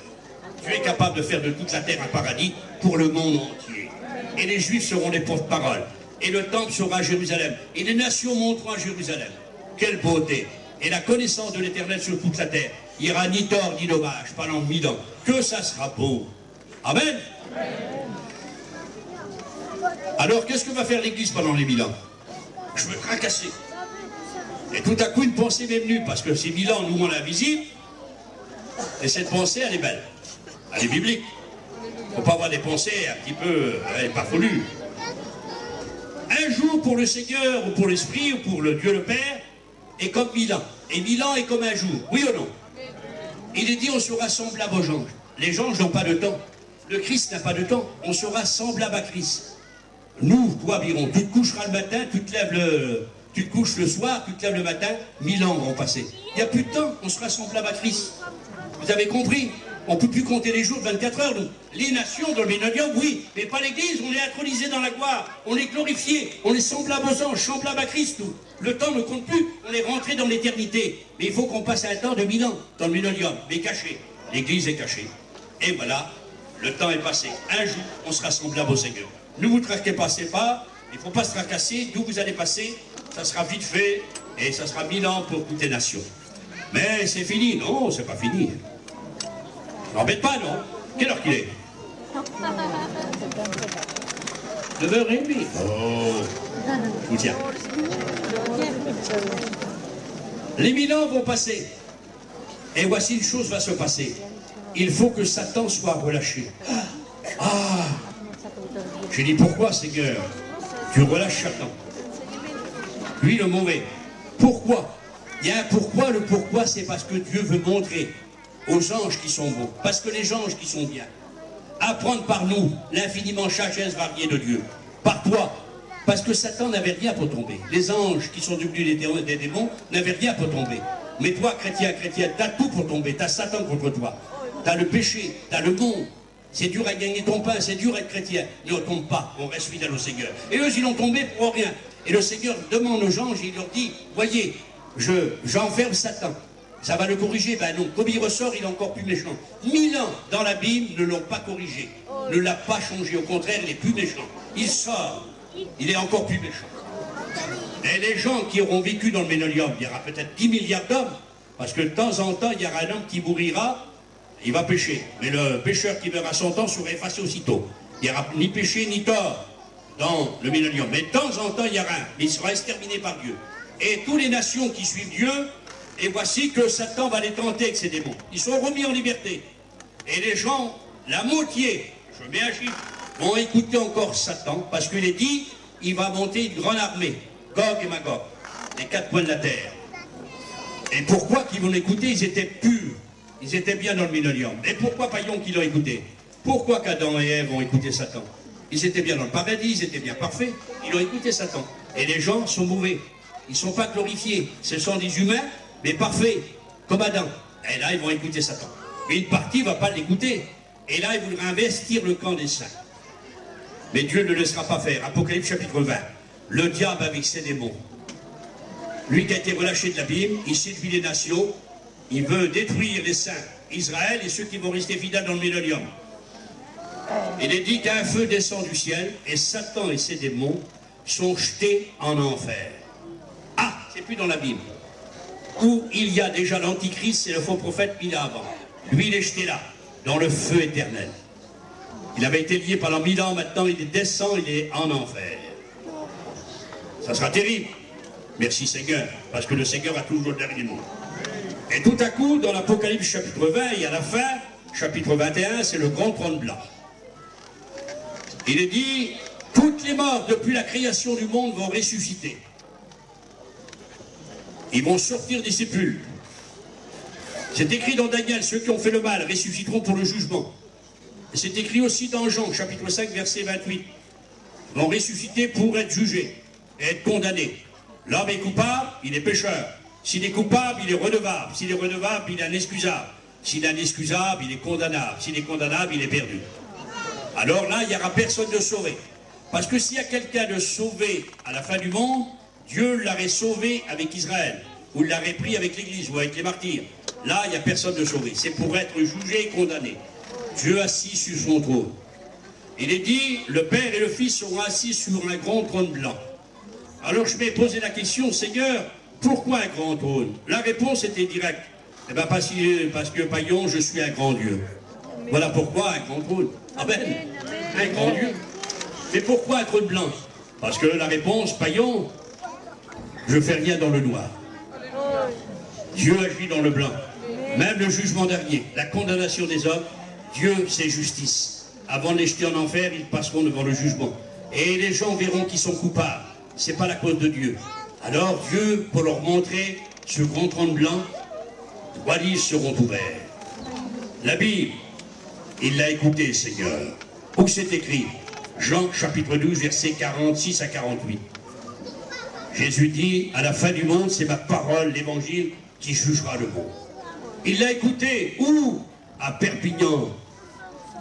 [SPEAKER 1] Dieu est capable de faire de toute la terre un paradis pour le monde entier. Et les Juifs seront les porte-parole. Et le temple sera à Jérusalem. Et les nations monteront à Jérusalem. Quelle beauté! Et la connaissance de l'Éternel sur toute la terre. Il n'y aura ni tort ni dommage pendant 1000 ans. Que ça sera beau. Amen. Alors, qu'est-ce que va faire l'Église pendant les 1000 ans? Je me tracasser. Et tout à coup, une pensée m'est venue, parce que ces 1000 ans, nous, on l'a visible. Et cette pensée, elle est belle. Elle est biblique. Il ne faut pas avoir des pensées un petit peu farfelues. Un jour pour le Seigneur, ou pour l'Esprit, ou pour le Dieu le Père, est comme 1000 ans. Et 1000 ans est comme un jour. Oui ou non? Il est dit, on sera semblable aux anges. Les anges n'ont pas de temps. Le Christ n'a pas de temps. On sera semblable à Christ. Nous, toi, Biron, tu te coucheras le matin, tu te couches le soir, tu te lèves le matin, 1000 ans vont passer. Il n'y a plus de temps, on sera semblable à Christ. Vous avez compris? On ne peut plus compter les jours de 24 heures. Donc. Les nations dans le millénium, oui, mais pas l'Église, on est intronisé dans la gloire, on est glorifié, on est semblable aux anges, semblable à Christ. Nous. Le temps ne compte plus, on est rentré dans l'éternité. Mais il faut qu'on passe un temps de 1000 ans dans le millénium, mais caché. L'Église est cachée. Et voilà, le temps est passé. Un jour, on sera semblable au Seigneur. Ne vous tracassez pas, il ne faut pas se tracasser. D'où vous allez passer, ça sera vite fait, et ça sera 1000 ans pour toutes les nations. Mais c'est fini, non, c'est pas fini. N'embête pas, non? Quelle heure qu'il est? 9h30. Oh, je vous tiens. Les 1000 ans vont passer. Et voici une chose va se passer. Il faut que Satan soit relâché. Ah! Je dis pourquoi, Seigneur? Tu relâches Satan. Lui, le mauvais. Pourquoi? Il y a un pourquoi. Le pourquoi, c'est parce que Dieu veut montrer aux anges qui sont beaux, parce que les anges qui sont bien, apprendre par nous l'infiniment sagesse variée de Dieu. Par toi, parce que Satan n'avait rien pour tomber. Les anges qui sont devenus des démons n'avaient rien pour tomber. Mais toi, chrétien, t'as tout pour tomber. T'as Satan contre toi. T'as le péché, t'as le monde. C'est dur à gagner ton pain, c'est dur à être chrétien. Mais on ne tombe pas, on reste fidèle au Seigneur. Et eux, ils ont tombé pour rien. Et le Seigneur demande aux anges, il leur dit, voyez, j'enferme Satan. Ça va le corriger? Ben non, comme il ressort, il est encore plus méchant. 1000 ans dans la Bible ne l'ont pas corrigé, ne l'a pas changé. Au contraire, il est plus méchant. Il sort, il est encore plus méchant. Et les gens qui auront vécu dans le millénium, il y aura peut-être 10 milliards d'hommes, parce que de temps en temps, il y aura un homme qui mourira, il va pécher. Mais le pécheur qui meurt à 100 ans sera effacé aussitôt. Il n'y aura ni péché ni tort dans le millénium. Mais de temps en temps, il y aura un, mais il sera exterminé par Dieu. Et toutes les nations qui suivent Dieu, et voici que Satan va les tenter avec ses démons. Ils sont remis en liberté. Et les gens, la moitié, je mets un chiffre, vont écouter encore Satan, parce qu'il est dit, il va monter une grande armée, Gog et Magog, les 4 coins de la terre. Et pourquoi qu'ils vont l'écouter? Ils étaient purs, ils étaient bien dans le millénium. Et pourquoi païens qu'ils l'ont écouté? Pourquoi qu'Adam et Ève ont écouté Satan? Ils étaient bien dans le paradis, ils étaient bien parfaits. Ils ont écouté Satan. Et les gens sont mauvais. Ils ne sont pas glorifiés. Ce sont des humains, mais parfaits, comme Adam. Et là, ils vont écouter Satan. Mais une partie ne va pas l'écouter. Et là, il voudra investir le camp des saints. Mais Dieu ne le laissera pas faire. Apocalypse chapitre 20. Le diable avec ses démons. Lui qui a été relâché de l'abîme, il séduit les nations. Il veut détruire les saints, Israël et ceux qui vont rester fidèles dans le millénium. Il est dit qu'un feu descend du ciel et Satan et ses démons sont jetés en enfer. Ah, c'est plus dans la Bible. Où il y a déjà l'antichrist et le faux prophète mis là avant. Lui, il est jeté là, dans le feu éternel. Il avait été lié pendant 1000 ans, maintenant il descend, il est en enfer. Ça sera terrible. Merci Seigneur, parce que le Seigneur a toujours le dernier mot. Et tout à coup, dans l'Apocalypse chapitre 20, et à la fin, chapitre 21, c'est le grand trône blanc. Il est dit, toutes les morts depuis la création du monde vont ressusciter. Ils vont sortir des sépulcres. C'est écrit dans Daniel, ceux qui ont fait le mal ressusciteront pour le jugement. Et c'est écrit aussi dans Jean, chapitre 5, verset 28. Ils vont ressusciter pour être jugés et être condamnés. L'homme est coupable, il est pécheur. S'il est coupable, il est redevable. S'il est redevable, il est inexcusable. S'il est inexcusable, il est condamnable. S'il est condamnable, il est perdu. Alors là, il n'y aura personne de sauvé. Parce que s'il y a quelqu'un de sauvé à la fin du monde, Dieu l'aurait sauvé avec Israël. Ou l'aurait pris avec l'Église, ou avec les martyrs. Là, il n'y a personne de sauvé. C'est pour être jugé et condamné. Dieu assis sur son trône. Il est dit, le Père et le Fils seront assis sur un grand trône blanc. Alors je vais poser la question, Seigneur, pourquoi un grand trône? La réponse était directe. Eh bien parce que païen, je suis un grand Dieu. Voilà pourquoi un grand trône. Amen. Un grand Dieu. Mais pourquoi un trône blanc? Parce que la réponse, païen, je fais rien dans le noir. Dieu agit dans le blanc. Même le jugement dernier, la condamnation des hommes, Dieu, c'est justice. Avant de les jeter en enfer, ils passeront devant le jugement. Et les gens verront qu'ils sont coupables. C'est pas la cause de Dieu. Alors Dieu, pour leur montrer ce grand trône blanc, 3 livres seront ouverts. La Bible, il l'a écouté, Seigneur. Où c'est écrit? Jean chapitre 12, versets 46 à 48. Jésus dit, à la fin du monde, c'est ma parole, l'évangile, qui jugera le monde. Il l'a écouté. Où? À Perpignan.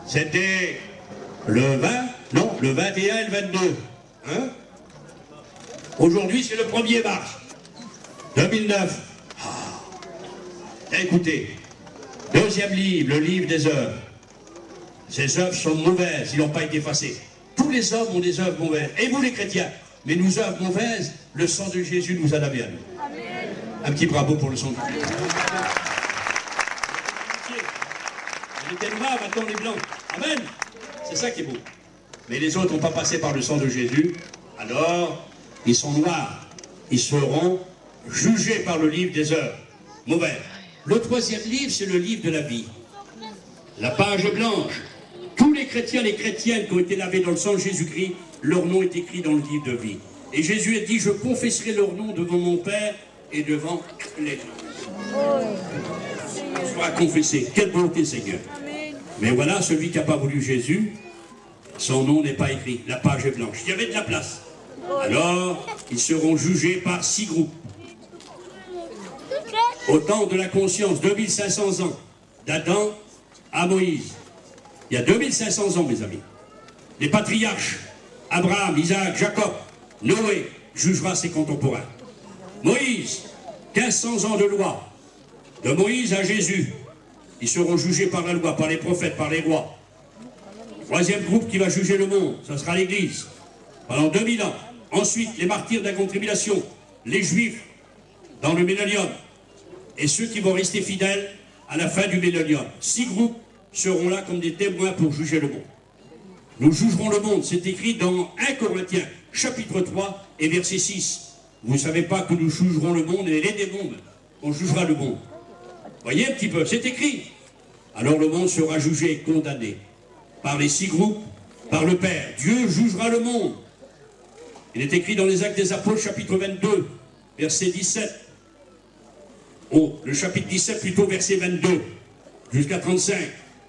[SPEAKER 1] C'était le 20, non, le 21 et le 22. Hein? Aujourd'hui, c'est le 1er mars 2009. Écoutez, 2e livre, le livre des œuvres. Ces œuvres sont mauvaises, ils n'ont pas été effacées. Tous les hommes ont des œuvres mauvaises. Et vous les chrétiens, mais nos œuvres mauvaises, le sang de Jésus nous a lavé à nous. Amen. Un petit bravo pour le sang de Jésus. On était noirs, maintenant on est blancs. Amen. C'est ça qui est beau. Mais les autres n'ont pas passé par le sang de Jésus, alors ils sont noirs. Ils seront jugés par le livre des œuvres mauvaises. Le 3e livre, c'est le livre de la vie. La page blanche. Tous les chrétiens, les chrétiennes qui ont été lavés dans le sang de Jésus-Christ, leur nom est écrit dans le livre de vie. Et Jésus a dit, je confesserai leur nom devant mon Père et devant les gens. On sera confessé. Quelle bonté, Seigneur. Mais voilà, celui qui n'a pas voulu Jésus, son nom n'est pas écrit. La page est blanche. Il y avait de la place. Alors, ils seront jugés par 6 groupes. Au temps de la conscience, 2500 ans, d'Adam à Moïse. Il y a 2500 ans, mes amis. Les patriarches, Abraham, Isaac, Jacob, Noé, jugera ses contemporains. Moïse, 1500 ans de loi. De Moïse à Jésus, ils seront jugés par la loi, par les prophètes, par les rois. 3e groupe qui va juger le monde, ce sera l'Église. Pendant 2000 ans. Ensuite, les martyrs de la grande tribulation, les Juifs dans le millénium, et ceux qui vont rester fidèles à la fin du millénium. 6 groupes seront là comme des témoins pour juger le monde. Nous jugerons le monde, c'est écrit dans 1 Corinthiens, chapitre 3 et verset 6. Vous ne savez pas que nous jugerons le monde et les démons, on jugera le monde. Voyez un petit peu, c'est écrit. Alors le monde sera jugé et condamné par les 6 groupes, par le Père. Dieu jugera le monde. Il est écrit dans les Actes des Apôtres, chapitre 22, verset 17. Oh, le chapitre 17, plutôt verset 22, jusqu'à 35.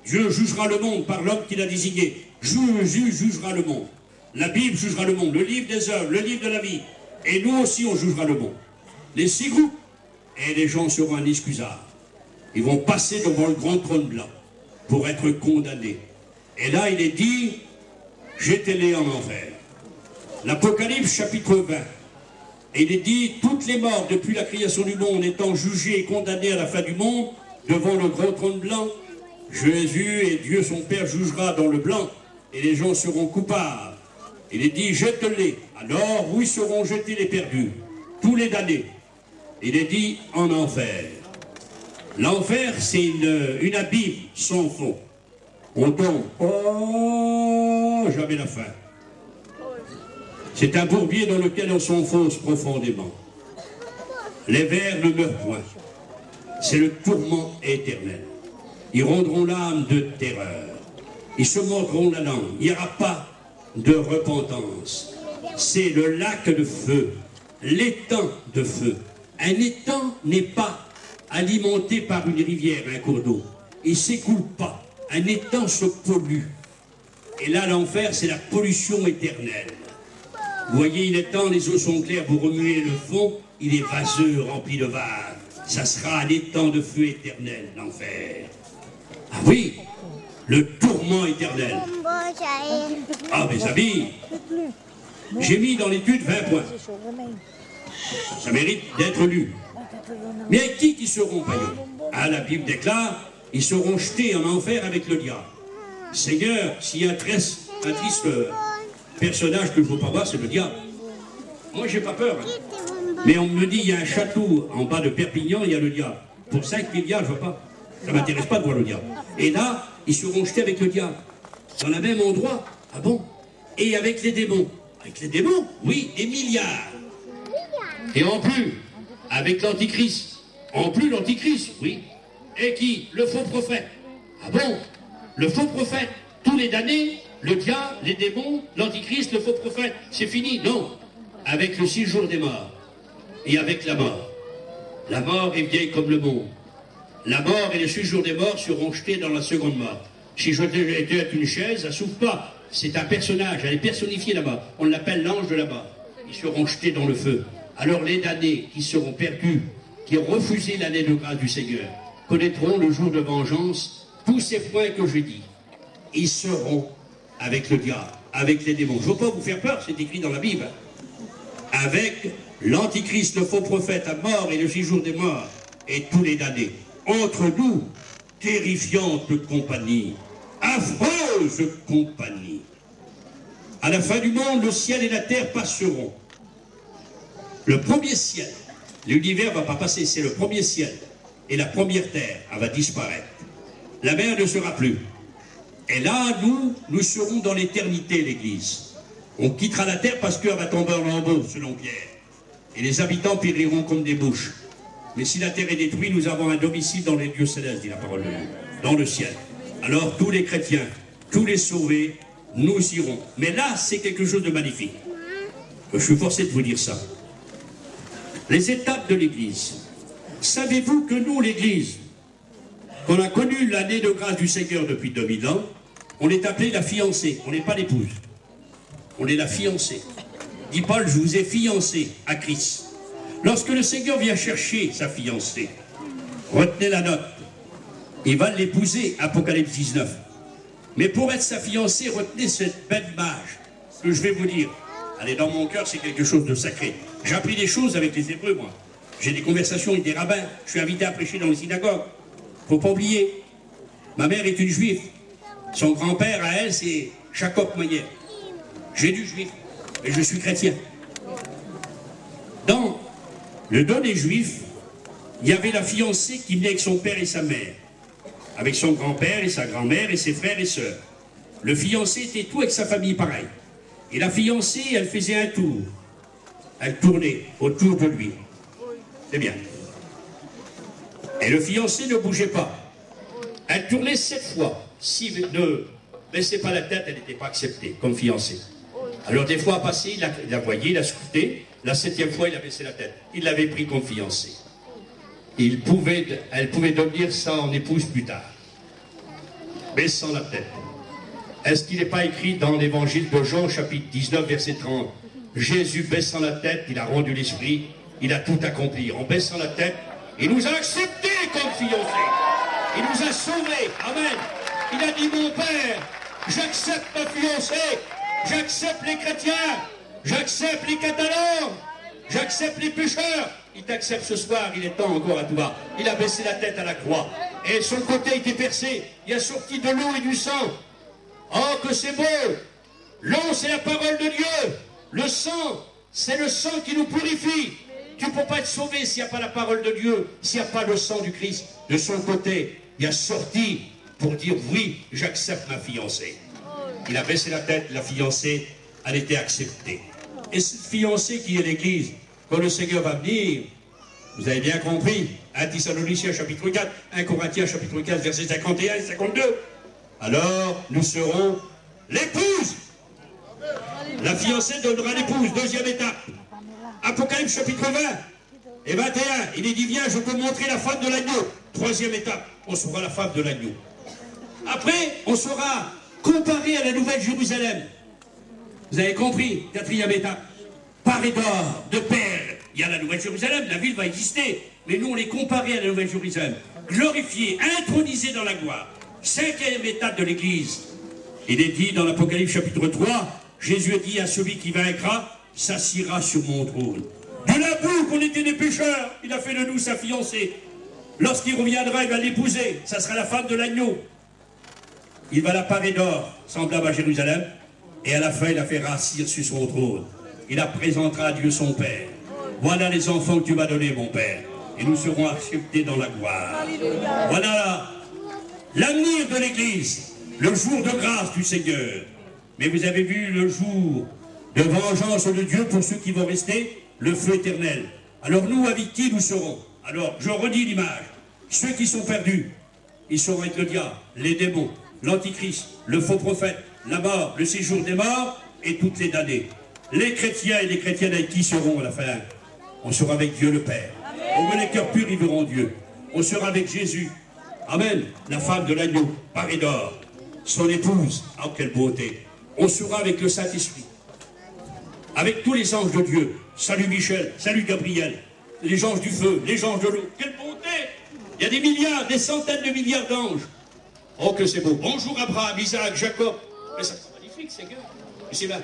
[SPEAKER 1] Dieu jugera le monde par l'homme qu'il a désigné. Jésus jugera le monde. La Bible jugera le monde, le livre des œuvres, le livre de la vie. Et nous aussi, on jugera le monde. Les 6 groupes. Et les gens seront inexcusables. Ils vont passer devant le grand trône blanc pour être condamnés. Et là, il est dit, jetez-les en enfer. L'Apocalypse, chapitre 20. Et il est dit, toutes les morts depuis la création du monde étant jugées et condamnées à la fin du monde, devant le grand trône blanc, Jésus et Dieu son Père jugera dans le blanc, et les gens seront coupables. Il est dit, jette-les. Alors, où seront jetés les perdus, tous les damnés. Il est dit, en enfer. L'enfer, c'est une abîme sans fond. On tombe. Oh, jamais la fin. C'est un bourbier dans lequel on s'enfonce profondément. Les vers ne meurent point. C'est le tourment éternel. Ils rendront l'âme de terreur. Ils se mordront la langue. Il n'y aura pas de repentance. C'est le lac de feu, l'étang de feu. Un étang n'est pas alimenté par une rivière, un cours d'eau. Il ne s'écoule pas. Un étang se pollue. Et là, l'enfer, c'est la pollution éternelle. Vous voyez, il est temps, les eaux sont claires, vous remuez le fond, il est vaseux, rempli de vagues. Ça sera un étang de feu éternel, l'enfer. Ah oui, le tourment éternel. Ah, mes amis, j'ai mis dans l'étude 20 points. Ça mérite d'être lu. Mais avec qui seront païens? Ah, la Bible déclare, ils seront jetés en enfer avec le diable. Seigneur, s'il y a un triste personnage que je ne veux pas voir, c'est le diable. Moi, j'ai pas peur. Hein. Mais on me dit, il y a un château en bas de Perpignan, il y a le diable. Pour 5 milliards, je ne veux pas. Ça ne m'intéresse pas de voir le diable. Et là, ils seront jetés avec le diable. Dans le même endroit. Ah bon? Et avec les démons. Avec les démons? Oui, des milliards. Et en plus, avec l'Antichrist. En plus, l'Antichrist, oui. Et qui? Le faux prophète. Ah bon? Le faux prophète. Tous les damnés, le diable, les démons, l'Antichrist, le faux prophète. C'est fini? Non. Avec le 6 jours des morts. Et avec la mort. La mort est vieille comme le monde. La mort et les 6 jours des morts seront jetés dans la seconde mort. Si je étais une chaise, ça ne souffre pas. C'est un personnage, elle est personnifiée là-bas. On l'appelle l'ange de là-bas. Ils seront jetés dans le feu. Alors les damnés qui seront perdus, qui ont refusé l'année de grâce du Seigneur, connaîtront le jour de vengeance tous ces points que je dis. Ils seront avec le diable, avec les démons. Je ne veux pas vous faire peur, c'est écrit dans la Bible. Avec l'Antichrist, le faux prophète à mort et le 6 jours des morts, et tous les damnés. Entre nous, terrifiante compagnie, affreuse compagnie. À la fin du monde, le ciel et la terre passeront. Le premier ciel, l'univers ne va pas passer, c'est le premier ciel. Et la première terre, elle va disparaître. La mer ne sera plus. Et là, nous serons dans l'éternité, l'Église. On quittera la terre parce qu'elle va tomber en lambeaux, selon Pierre. Et les habitants périront comme des mouches. Mais si la terre est détruite, nous avons un domicile dans les lieux célestes, dit la parole de Dieu, dans le ciel. Alors tous les chrétiens, tous les sauvés, nous irons. Mais là, c'est quelque chose de magnifique. Je suis forcé de vous dire ça. Les étapes de l'Église. Savez-vous que nous, l'Église, qu'on a connu l'année de grâce du Seigneur depuis 2000 ans, on est appelé la fiancée, on n'est pas l'épouse. On est la fiancée. Dit Paul, je vous ai fiancé à Christ. Lorsque le Seigneur vient chercher sa fiancée, retenez la note, il va l'épouser, Apocalypse 19. Mais pour être sa fiancée, retenez cette belle image que je vais vous dire. Elle est dans mon cœur, c'est quelque chose de sacré. J'ai appris des choses avec les Hébreux, moi. J'ai des conversations avec des rabbins. Je suis invité à prêcher dans les synagogues. Faut pas oublier. Ma mère est une juive. Son grand-père, à elle, c'est Jacob Meyer. J'ai du juif, mais je suis chrétien. Dans le don des Juifs, il y avait la fiancée qui venait avec son père et sa mère, avec son grand-père et sa grand-mère et ses frères et sœurs. Le fiancé était tout avec sa famille pareil. Et la fiancée, elle faisait un tour. Elle tournait autour de lui. C'est bien. Et le fiancé ne bougeait pas. Elle tournait 7 fois. Si ne baissait pas la tête, elle n'était pas acceptée comme fiancée. Alors des fois passé, il la voyait, il la scruté. La 7e fois, il a baissé la tête. Il l'avait pris comme fiancé. Elle pouvait devenir ça en épouse plus tard. Baissant la tête. Est-ce qu'il n'est pas écrit dans l'évangile de Jean, chapitre 19, verset 30? Jésus baissant la tête, il a rendu l'esprit, il a tout accompli. En baissant la tête, il nous a acceptés comme fiancés. Il nous a sauvés. Amen. Il a dit, mon Père, j'accepte ma fiancée, j'accepte les chrétiens, j'accepte les catalans, j'accepte les pécheurs. Il t'accepte ce soir, il est temps encore à toi. Il a baissé la tête à la croix. Et son côté était percé. Il a sorti de l'eau et du sang. Oh, que c'est beau! L'eau, c'est la parole de Dieu. Le sang, c'est le sang qui nous purifie. Tu ne peux pas être sauvé s'il n'y a pas la parole de Dieu, s'il n'y a pas le sang du Christ. De son côté, il a sorti pour dire oui, j'accepte ma fiancée. Il a baissé la tête, la fiancée, elle était acceptée. Et cette fiancée qui est l'Église, quand le Seigneur va venir, vous avez bien compris, 1 Thessaloniciens chapitre 4, 1 Corinthiens chapitre 15, versets 51 et 52. Alors, nous serons l'épouse. La fiancée donnera l'épouse, deuxième étape. Apocalypse chapitre 20 et 21, il est dit, viens, je peux montrer la femme de l'agneau. Troisième étape, on sera la femme de l'agneau. Après, on sera comparé à la nouvelle Jérusalem. Vous avez compris, quatrième étape. Parée d'or, de perles. Il y a la nouvelle Jérusalem, la ville va exister. Mais nous, on est comparé à la nouvelle Jérusalem. Glorifié, intronisé dans la gloire. Cinquième étape de l'Église. Il est dit dans l'Apocalypse chapitre 3, Jésus a dit à celui qui vaincra, s'assiera sur mon trône. De la boue qu'on était des pécheurs, il a fait de nous sa fiancée. Lorsqu'il reviendra, il va l'épouser. Ça sera la femme de l'agneau. Il va la parer d'or, semblable à Jérusalem. Et à la fin, il la fera assis sur son trône. Il la présentera à Dieu son Père. Voilà les enfants que tu m'as donnés, mon Père. Et nous serons acceptés dans la gloire. Alléluia. Voilà l'avenir de l'Église, le jour de grâce du Seigneur. Mais vous avez vu le jour de vengeance de Dieu pour ceux qui vont rester, le feu éternel. Alors nous, avec qui nous serons? Alors, je redis l'image. Ceux qui sont perdus, ils seront avec le diable, les démons, l'antichrist, le faux prophète, la mort, le séjour des morts et toutes les damnés. Les chrétiens et les chrétiennes avec qui seront à la fin? On sera avec Dieu le Père. Au les cœurs purs, ils verront Dieu. On sera avec Jésus. Amen. La femme de l'agneau, parée d'or. Son épouse. Oh, quelle beauté. On sera avec le Saint-Esprit. Avec tous les anges de Dieu. Salut Michel, salut Gabriel. Les anges du feu, les anges de l'eau. Quelle beauté. Il y a des milliards, des centaines de milliards d'anges. Oh, que c'est beau. Bonjour Abraham, Isaac, Jacob. Mais ça sera magnifique, Seigneur. Mais c'est là.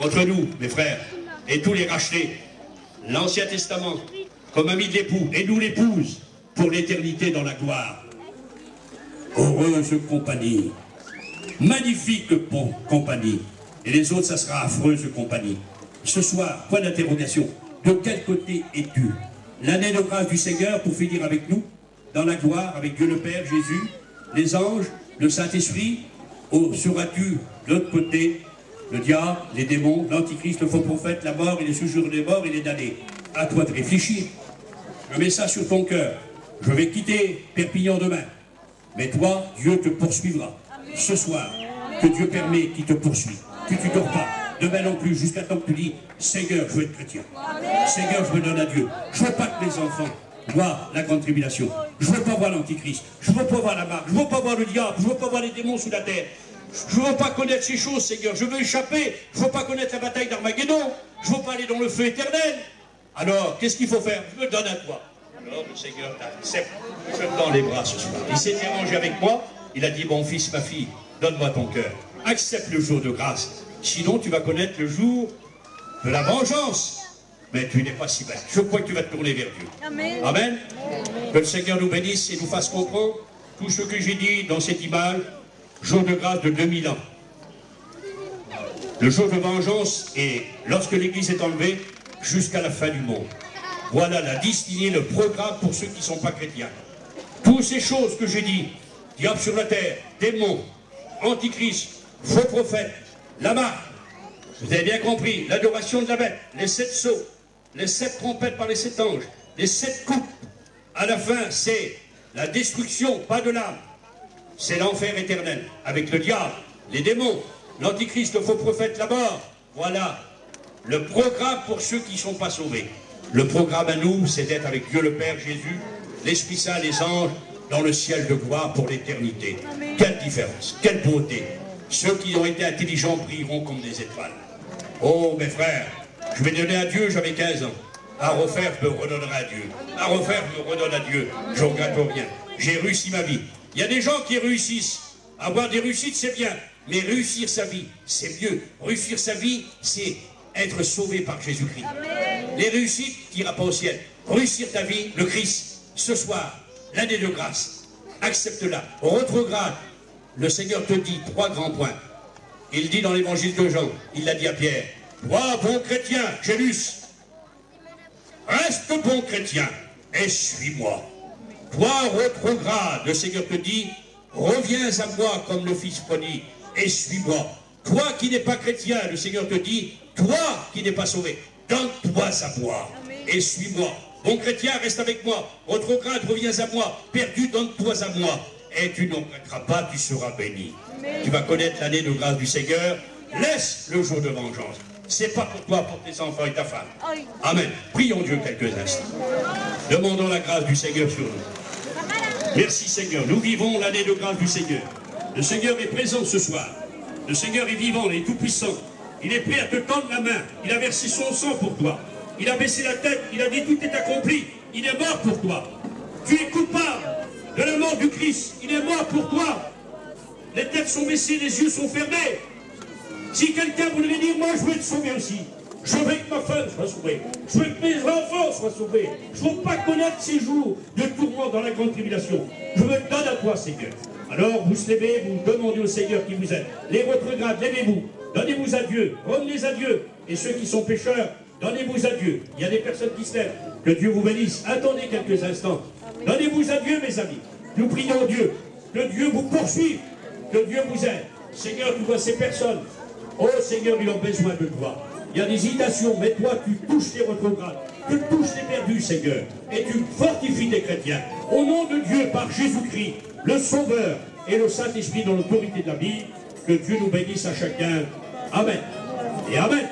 [SPEAKER 1] Entre nous, mes frères, et tous les rachetés, l'Ancien Testament, comme ami de l'époux, et nous l'épouse, pour l'éternité dans la gloire. Heureuse compagnie, magnifique compagnie, et les autres, ça sera affreuse compagnie. Ce soir, point d'interrogation, de quel côté es-tu? L'année de grâce du Seigneur pour finir avec nous, dans la gloire, avec Dieu le Père, Jésus, les anges, le Saint-Esprit, ou seras-tu de l'autre côté, le diable, les démons, l'antichrist, le faux prophète, la mort et les séjours des morts et les damnés? À toi de réfléchir. Je mets ça sur ton cœur. Je vais quitter Perpignan demain. Mais toi, Dieu te poursuivra. Ce soir, que Dieu permet qu'il te poursuive. Que tu ne dors pas. Demain non plus, jusqu'à temps que tu dis, Seigneur, je veux être chrétien. Seigneur, je me donne à Dieu. Je ne veux pas que mes enfants voient la grande tribulation. Je ne veux pas voir l'antichrist. Je ne veux pas voir la marque. Je ne veux pas voir le diable. Je ne veux pas voir les démons sous la terre. Je ne veux pas connaître ces choses, Seigneur. Je veux échapper. Je ne veux pas connaître la bataille d'Armageddon. Je ne veux pas aller dans le feu éternel. Alors, qu'est-ce qu'il faut faire? Je me donne à toi. Alors, le Seigneur t'accepte. Je te tends les bras ce soir. Il s'est arrangé avec moi. Il a dit, mon fils, ma fille, donne-moi ton cœur. Accepte le jour de grâce. Sinon, tu vas connaître le jour de la vengeance. Mais tu n'es pas si bête. Je crois que tu vas te tourner vers Dieu. Amen. Amen. Que le Seigneur nous bénisse et nous fasse comprendre tout ce que j'ai dit dans cette image. Jour de grâce de 2000 ans. Le jour de vengeance est lorsque l'Église est enlevée jusqu'à la fin du monde. Voilà la destinée, le programme pour ceux qui ne sont pas chrétiens. Toutes ces choses que j'ai dit, diable sur la terre, démons, antichrist, faux prophètes, la marque, vous avez bien compris, l'adoration de la bête, les 7 sceaux, les 7 trompettes par les 7 anges, les 7 coupes. À la fin, c'est la destruction, pas de l'âme. C'est l'enfer éternel, avec le diable, les démons, l'antichrist, le faux prophète, la mort. Voilà le programme pour ceux qui ne sont pas sauvés. Le programme à nous, c'est d'être avec Dieu le Père, Jésus, l'Esprit Saint, les anges, dans le ciel de gloire pour l'éternité. Quelle différence, quelle beauté. Ceux qui ont été intelligents brilleront comme des étoiles. Oh, mes frères, je vais donner à Dieu, j'avais 15 ans. À refaire, je me redonnerai à Dieu. À refaire, je me redonne à Dieu. Je ne regrette rien. J'ai réussi ma vie. Il y a des gens qui réussissent. Avoir des réussites, c'est bien. Mais réussir sa vie, c'est mieux. Réussir sa vie, c'est être sauvé par Jésus-Christ. Les réussites, tu n'iras pas au ciel. Réussir ta vie, le Christ, ce soir, l'année de grâce, accepte-la. Retrograde. Le Seigneur te dit 3 grands points. Il dit dans l'évangile de Jean, il l'a dit à Pierre, toi, bon chrétien, Jélus, reste bon chrétien et suis-moi. Toi, retrograde, le Seigneur te dit, reviens à moi comme le Fils prodigue et suis-moi. Toi qui n'es pas chrétien, le Seigneur te dit, toi qui n'es pas sauvé, donne-toi à moi et suis-moi. Bon chrétien, reste avec moi. Retrograde, reviens à moi. Perdu, donne-toi à moi. Et tu n'en regretteras pas, tu seras béni. Amen. Tu vas connaître l'année de grâce du Seigneur. Laisse le jour de vengeance. C'est pas pour toi, pour tes enfants et ta femme. Amen. Prions Dieu quelques instants. Demandons la grâce du Seigneur sur nous. Merci Seigneur. Nous vivons l'année de grâce du Seigneur. Le Seigneur est présent ce soir. Le Seigneur est vivant, il est tout puissant. Il est prêt à te tendre la main. Il a versé son sang pour toi. Il a baissé la tête. Il a dit tout est accompli. Il est mort pour toi. Tu es coupable de la mort du Christ. Il est mort pour toi. Les têtes sont baissées, les yeux sont fermés. Si quelqu'un voudrait dire, moi je veux être sauvé aussi. Je veux que ma femme soit sauvée. Je veux que mes enfants soient sauvés. Je ne veux pas connaître ces jours de tourment dans la grande tribulation. Je me donne à toi, Seigneur. Alors vous se levez, vous demandez au Seigneur qui vous aide. Les retrogrades, levez-vous. Donnez-vous à Dieu. Revenez à Dieu. Et ceux qui sont pécheurs, donnez-vous à Dieu. Il y a des personnes qui se lèvent. Que Dieu vous bénisse. Attendez quelques instants. Donnez-vous à Dieu, mes amis. Nous prions Dieu. Que Dieu vous poursuive. Que Dieu vous aide. Seigneur, tu vois ces personnes. Oh Seigneur, ils ont besoin de toi. Il y a des hésitations, mais toi, tu touches les retrogrades. Tu touches les perdus, Seigneur. Et tu fortifies les chrétiens. Au nom de Dieu, par Jésus-Christ, le Sauveur et le Saint-Esprit dans l'autorité de la Bible, que Dieu nous bénisse à chacun. Amen. Et Amen.